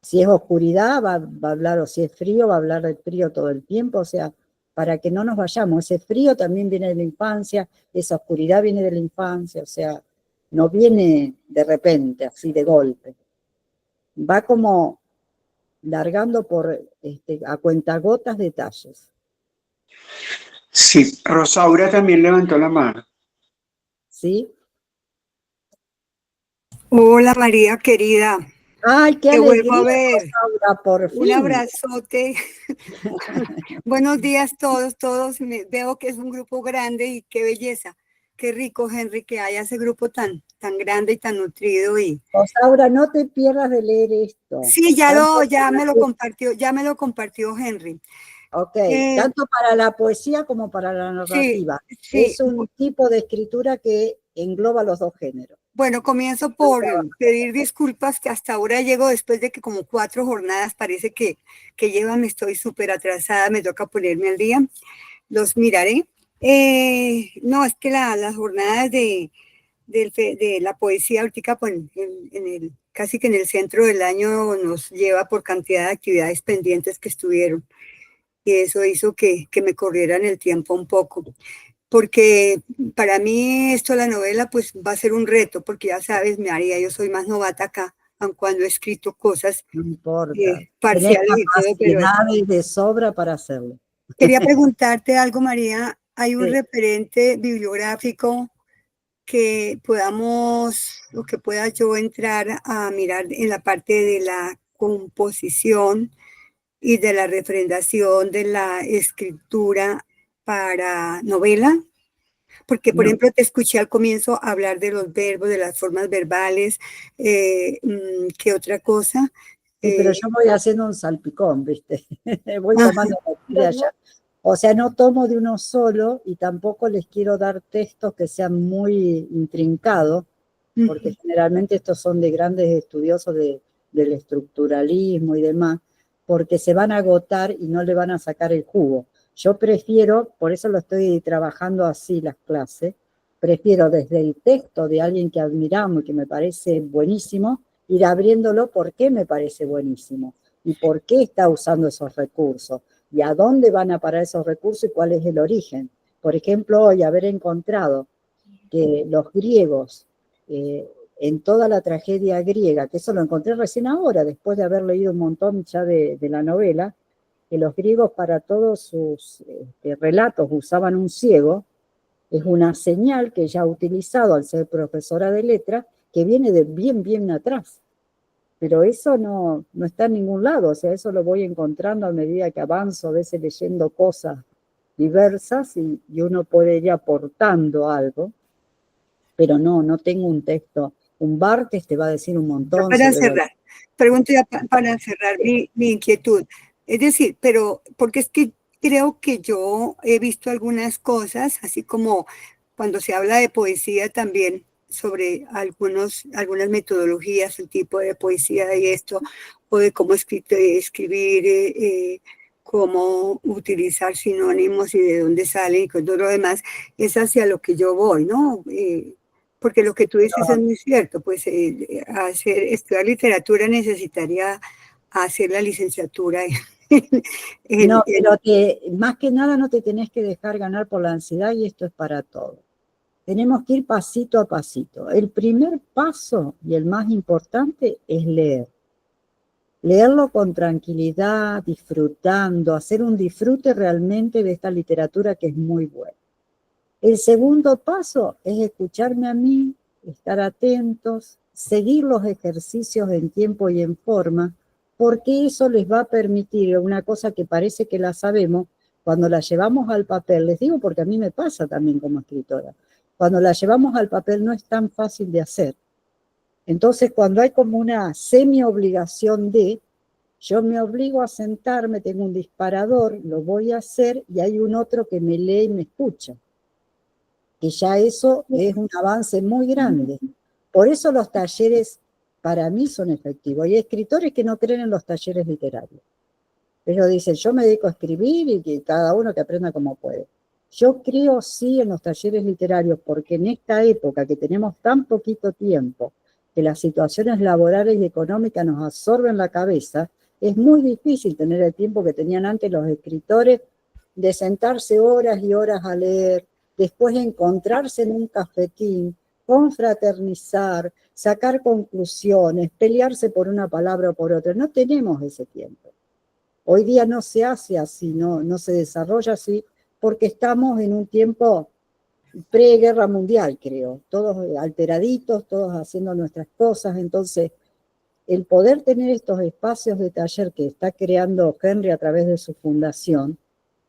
Speaker 1: Si es oscuridad, va a hablar, o si es frío, va a hablar del frío todo el tiempo, o sea, para que no nos vayamos. Ese frío también viene de la infancia, esa oscuridad viene de la infancia, o sea, no viene de repente, así de golpe. Va como largando a cuentagotas detalles.
Speaker 2: Sí, Rosaura también levantó la mano.
Speaker 1: ¿Sí?
Speaker 8: Hola María querida.
Speaker 1: ¡Ay, qué
Speaker 8: Te
Speaker 1: alegría,
Speaker 8: vuelvo a ver.
Speaker 1: Rosaura, por fin!
Speaker 8: Un abrazote. Buenos días todos. Veo que es un grupo grande y qué belleza. Qué rico, Henry, que haya ese grupo tan grande y tan nutrido.
Speaker 1: Rosaura, no te pierdas de leer esto.
Speaker 8: Sí, ya me lo compartió Henry.
Speaker 1: Ok, tanto para la poesía como para la narrativa.
Speaker 8: Sí.
Speaker 1: Es un tipo de escritura que engloba los dos géneros.
Speaker 8: Bueno, comienzo por pedir disculpas que hasta ahora llego después de que como 4 jornadas parece que llevan, estoy súper atrasada, me toca ponerme al día. Los miraré. No, es que las jornadas de de la poesía, ahorita pues, casi que en el centro del año nos lleva por cantidad de actividades pendientes que estuvieron. Y eso hizo que me corrieran el tiempo un poco. Porque para mí esto, la novela, pues va a ser un reto, porque ya sabes, María, yo soy más novata acá, aun cuando he escrito cosas
Speaker 1: No importa.
Speaker 8: parciales
Speaker 1: Tenés
Speaker 8: y todo, pero
Speaker 1: capacidades de sobra para hacerlo.
Speaker 8: quería preguntarte algo, María. ¿Hay un
Speaker 1: Sí.
Speaker 8: referente bibliográfico que podamos, o que pueda yo entrar a mirar en la parte de la composición y de la refrendación de la escritura para novela? Porque, por
Speaker 1: No.
Speaker 8: ejemplo, te escuché al comienzo hablar de los verbos, de las formas verbales. ¿Qué otra cosa?
Speaker 1: Sí, pero yo voy haciendo un salpicón, ¿viste? Voy
Speaker 8: Ah,
Speaker 1: tomando de aquí y de allá. O sea, no tomo de uno solo y tampoco les quiero dar textos que sean muy intrincados, porque generalmente estos son de grandes estudiosos del estructuralismo y demás, porque se van a agotar y no le van a sacar el jugo. Yo prefiero, por eso lo estoy trabajando así las clases, prefiero desde el texto de alguien que admiramos y que me parece buenísimo, ir abriéndolo por qué me parece buenísimo y por qué está usando esos recursos y a dónde van a parar esos recursos y cuál es el origen. Por ejemplo, hoy haber encontrado que los griegos, en toda la tragedia griega, que eso lo encontré recién ahora, después de haber leído un montón ya de la novela, que los griegos para todos sus relatos usaban un ciego, es una señal que ella ha utilizado al ser profesora de letras, que viene de bien atrás. Pero eso no está en ningún lado, o sea, eso lo voy encontrando a medida que avanzo, a veces leyendo cosas diversas y uno puede ir aportando algo, pero no tengo un texto. Un Barthes te va a decir un montón.
Speaker 8: Para cerrar, pregunto ya para cerrar mi inquietud. Es decir, pero porque es que creo que yo he visto algunas cosas, así como cuando se habla de poesía también, sobre algunas metodologías, el tipo de poesía y esto, o de cómo escribir, cómo utilizar sinónimos y de dónde salen y todo lo demás, es hacia lo que yo voy, ¿no? Porque lo que tú dices es muy cierto, pues estudiar literatura necesitaría hacer la licenciatura
Speaker 1: No, pero más que nada no te tenés que dejar ganar por la ansiedad y esto es para todo. Tenemos que ir pasito a pasito. El primer paso y el más importante es leer. Leerlo con tranquilidad, disfrutando, hacer un disfrute realmente de esta literatura que es muy buena. El segundo paso es escucharme a mí, estar atentos, seguir los ejercicios en tiempo y en forma, porque eso les va a permitir una cosa que parece que la sabemos, cuando la llevamos al papel, les digo porque a mí me pasa también como escritora, cuando la llevamos al papel no es tan fácil de hacer. Entonces, cuando hay como una semi-obligación yo me obligo a sentarme, tengo un disparador, lo voy a hacer y hay un otro que me lee y me escucha. Que ya eso es un avance muy grande. Por eso los talleres para mí son efectivos. Hay escritores que no creen en los talleres literarios. Ellos dicen, yo me dedico a escribir y que cada uno que aprenda como puede. Yo creo sí en los talleres literarios porque en esta época que tenemos tan poquito tiempo, que las situaciones laborales y económicas nos absorben la cabeza, es muy difícil tener el tiempo que tenían antes los escritores de sentarse horas y horas a leer, después encontrarse en un cafetín, confraternizar, sacar conclusiones, pelearse por una palabra o por otra. No tenemos ese tiempo. Hoy día no se hace así, no se desarrolla así, porque estamos en un tiempo pre-guerra mundial, creo, todos alteraditos, todos haciendo nuestras cosas. Entonces, el poder tener estos espacios de taller que está creando Henry a través de su fundación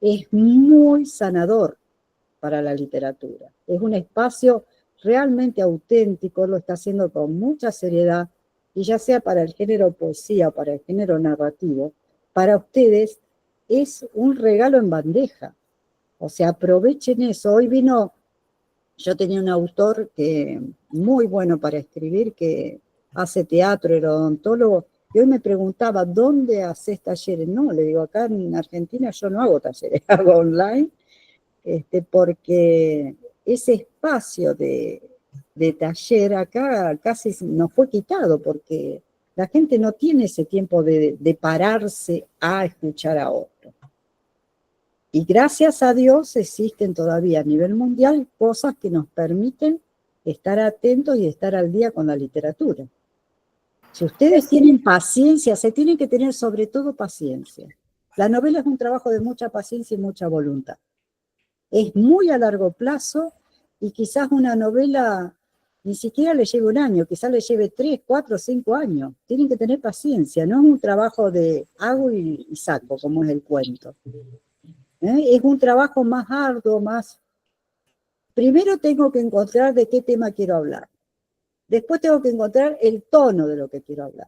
Speaker 1: es muy sanador para la literatura. Es un espacio realmente auténtico, lo está haciendo con mucha seriedad, y ya sea para el género poesía o para el género narrativo, para ustedes es un regalo en bandeja. O sea, aprovechen eso. Hoy yo tenía un autor muy bueno para escribir, que hace teatro, era odontólogo, y hoy me preguntaba, ¿dónde haces talleres? No, le digo, acá en Argentina yo no hago talleres, hago online, porque ese espacio de de taller acá casi nos fue quitado porque la gente no tiene ese tiempo de pararse a escuchar a otro. Y gracias a Dios existen todavía a nivel mundial cosas que nos permiten estar atentos y estar al día con la literatura. Si ustedes tienen paciencia, se tienen que tener sobre todo paciencia. La novela es un trabajo de mucha paciencia y mucha voluntad. Es muy a largo plazo y quizás una novela ni siquiera le lleve un año, quizás le lleve 3, 4, 5 años. Tienen que tener paciencia, no es un trabajo de hago y saco, como es el cuento. Es un trabajo más arduo, más... Primero tengo que encontrar de qué tema quiero hablar. Después tengo que encontrar el tono de lo que quiero hablar.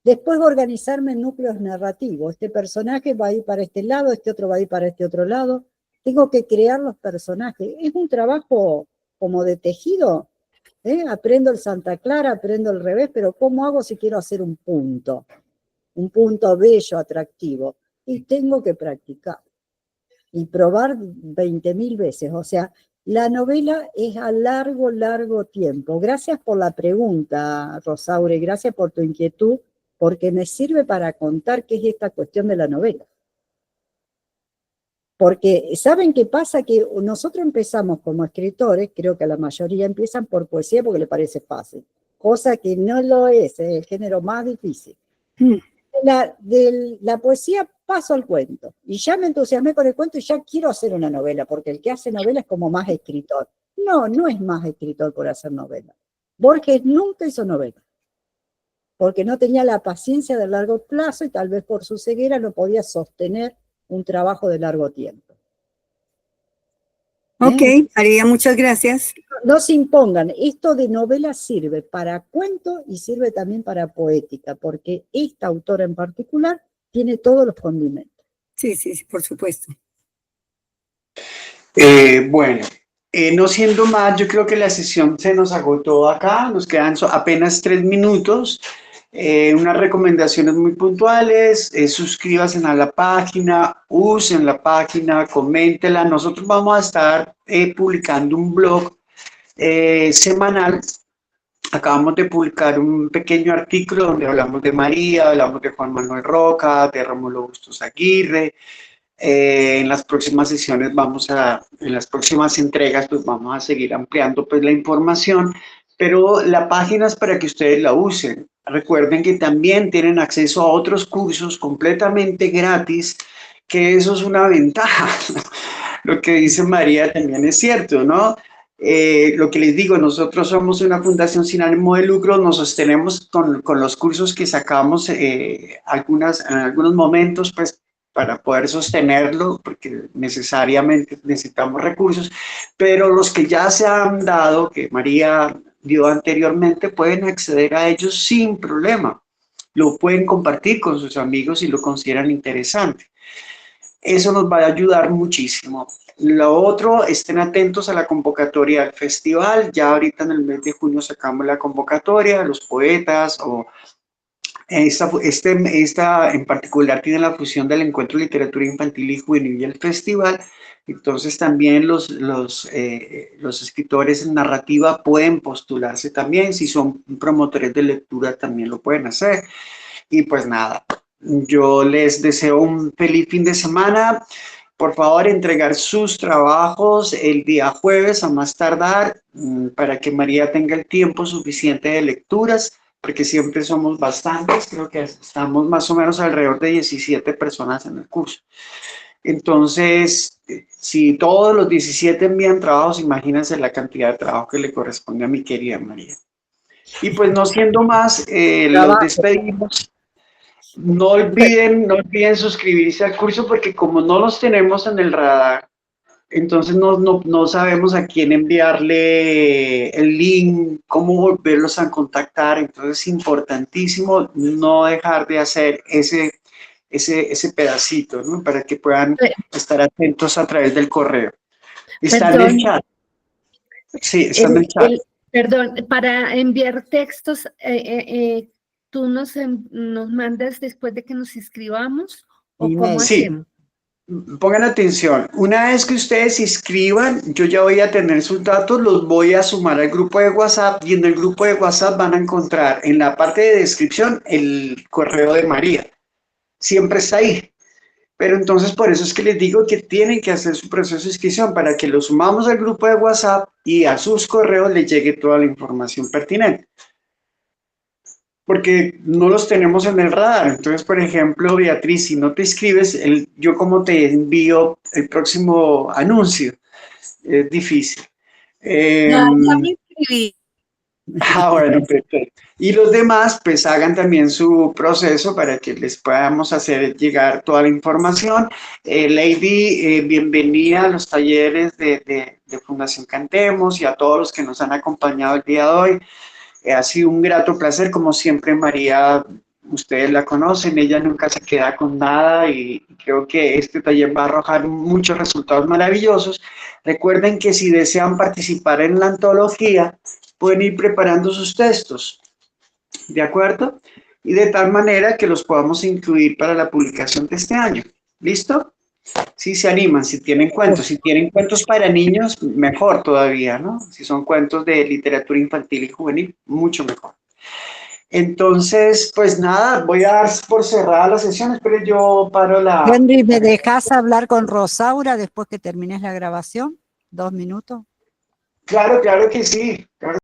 Speaker 1: Después organizarme en núcleos narrativos. Este personaje va a ir para este lado, este otro va a ir para este otro lado. Tengo que crear los personajes. Es un trabajo como de tejido. Aprendo el Santa Clara, aprendo el revés, pero ¿cómo hago si quiero hacer un punto? Un punto bello, atractivo. Y tengo que practicar. Y probar 20.000 veces. O sea, la novela es a largo, largo tiempo. Gracias por la pregunta, Rosaure, gracias por tu inquietud, porque me sirve para contar qué es esta cuestión de la novela. Porque, ¿saben qué pasa? Que nosotros empezamos como escritores, creo que la mayoría empiezan por poesía porque le parece fácil, cosa que no lo es el género más difícil. De la poesía paso al cuento, y ya me entusiasmé con el cuento y ya quiero hacer una novela, porque el que hace novela es como más escritor. No, no es más escritor por hacer novela. Borges nunca hizo novela, porque no tenía la paciencia de largo plazo y tal vez por su ceguera no podía sostener un trabajo de largo tiempo.
Speaker 8: Ok, María, muchas gracias.
Speaker 1: No se impongan, esto de novela sirve para cuento y sirve también para poética, porque esta autora en particular tiene todos los condimentos.
Speaker 8: Sí, sí, sí, por supuesto.
Speaker 2: Bueno, no siendo más, yo creo que la sesión se nos agotó acá, nos quedan apenas 3 minutos. Unas recomendaciones muy puntuales, suscríbanse a la página, usen la página, coméntela. Nosotros vamos a estar publicando un blog semanal. Acabamos de publicar un pequeño artículo donde hablamos de María, hablamos de Juan Manuel Roca, de Rómulo Bustos Aguirre. En las próximas sesiones en las próximas entregas, pues vamos a seguir ampliando pues la información, pero la página es para que ustedes la usen. Recuerden que también tienen acceso a otros cursos completamente gratis, que eso es una ventaja. Lo que dice María también es cierto, ¿no? Lo que les digo, nosotros somos una fundación sin ánimo de lucro, nos sostenemos con los cursos que sacamos en algunos momentos, pues, para poder sostenerlo, porque necesariamente necesitamos recursos, pero los que ya se han dado, que María dio anteriormente, pueden acceder a ellos sin problema. Lo pueden compartir con sus amigos si lo consideran interesante. Eso nos va a ayudar muchísimo. Lo otro, estén atentos a la convocatoria del festival. Ya ahorita en el mes de junio sacamos la convocatoria, los poetas o esta en particular tiene la fusión del Encuentro de Literatura Infantil y Juvenil y el festival. Entonces también los escritores en narrativa pueden postularse también. Si son promotores de lectura también lo pueden hacer. Y pues nada, yo les deseo un feliz fin de semana. Por favor, entregar sus trabajos el día jueves a más tardar para que María tenga el tiempo suficiente de lecturas, porque siempre somos bastantes, creo que estamos más o menos alrededor de 17 personas en el curso. Entonces, si todos los 17 envían trabajos, imagínense la cantidad de trabajo que le corresponde a mi querida María. Y pues no siendo más, los despedimos. No olviden suscribirse al curso, porque como no los tenemos en el radar, entonces no sabemos a quién enviarle el link, cómo volverlos a contactar. Entonces es importantísimo no dejar de hacer ese pedacito, ¿no? Para que puedan estar atentos a través del correo. Está en el chat. Sí, está en el chat.
Speaker 7: Perdón, para enviar textos, ¿tú nos mandas después de que nos inscribamos? ¿O cómo hacemos?
Speaker 2: pongan atención, una vez que ustedes se inscriban, yo ya voy a tener sus datos, los voy a sumar al grupo de WhatsApp y en el grupo de WhatsApp van a encontrar en la parte de descripción el correo de María. Siempre está ahí. Pero entonces por eso es que les digo que tienen que hacer su proceso de inscripción para que lo sumamos al grupo de WhatsApp y a sus correos les llegue toda la información pertinente. Porque no los tenemos en el radar. Entonces, por ejemplo, Beatriz, si no te inscribes, yo como te envío el próximo anuncio. Es difícil.
Speaker 7: Ya me inscribí.
Speaker 2: Bueno, perfecto. Y los demás, pues hagan también su proceso para que les podamos hacer llegar toda la información. Lady, bienvenida a los talleres de Fundación Cantemos y a todos los que nos han acompañado el día de hoy. Ha sido un grato placer, como siempre. María, ustedes la conocen, ella nunca se queda con nada y creo que este taller va a arrojar muchos resultados maravillosos. Recuerden que si desean participar en la antología, pueden ir preparando sus textos, ¿de acuerdo? Y de tal manera que los podamos incluir para la publicación de este año. ¿Listo? Si se animan, si tienen cuentos para niños, mejor todavía, ¿no? Si son cuentos de literatura infantil y juvenil, mucho mejor. Entonces, pues nada, voy a dar por cerrada la sesión, pero yo paro la...
Speaker 1: Henry, ¿me dejas hablar con Rosaura después que termines la grabación? 2 minutos.
Speaker 2: Claro que sí. Claro.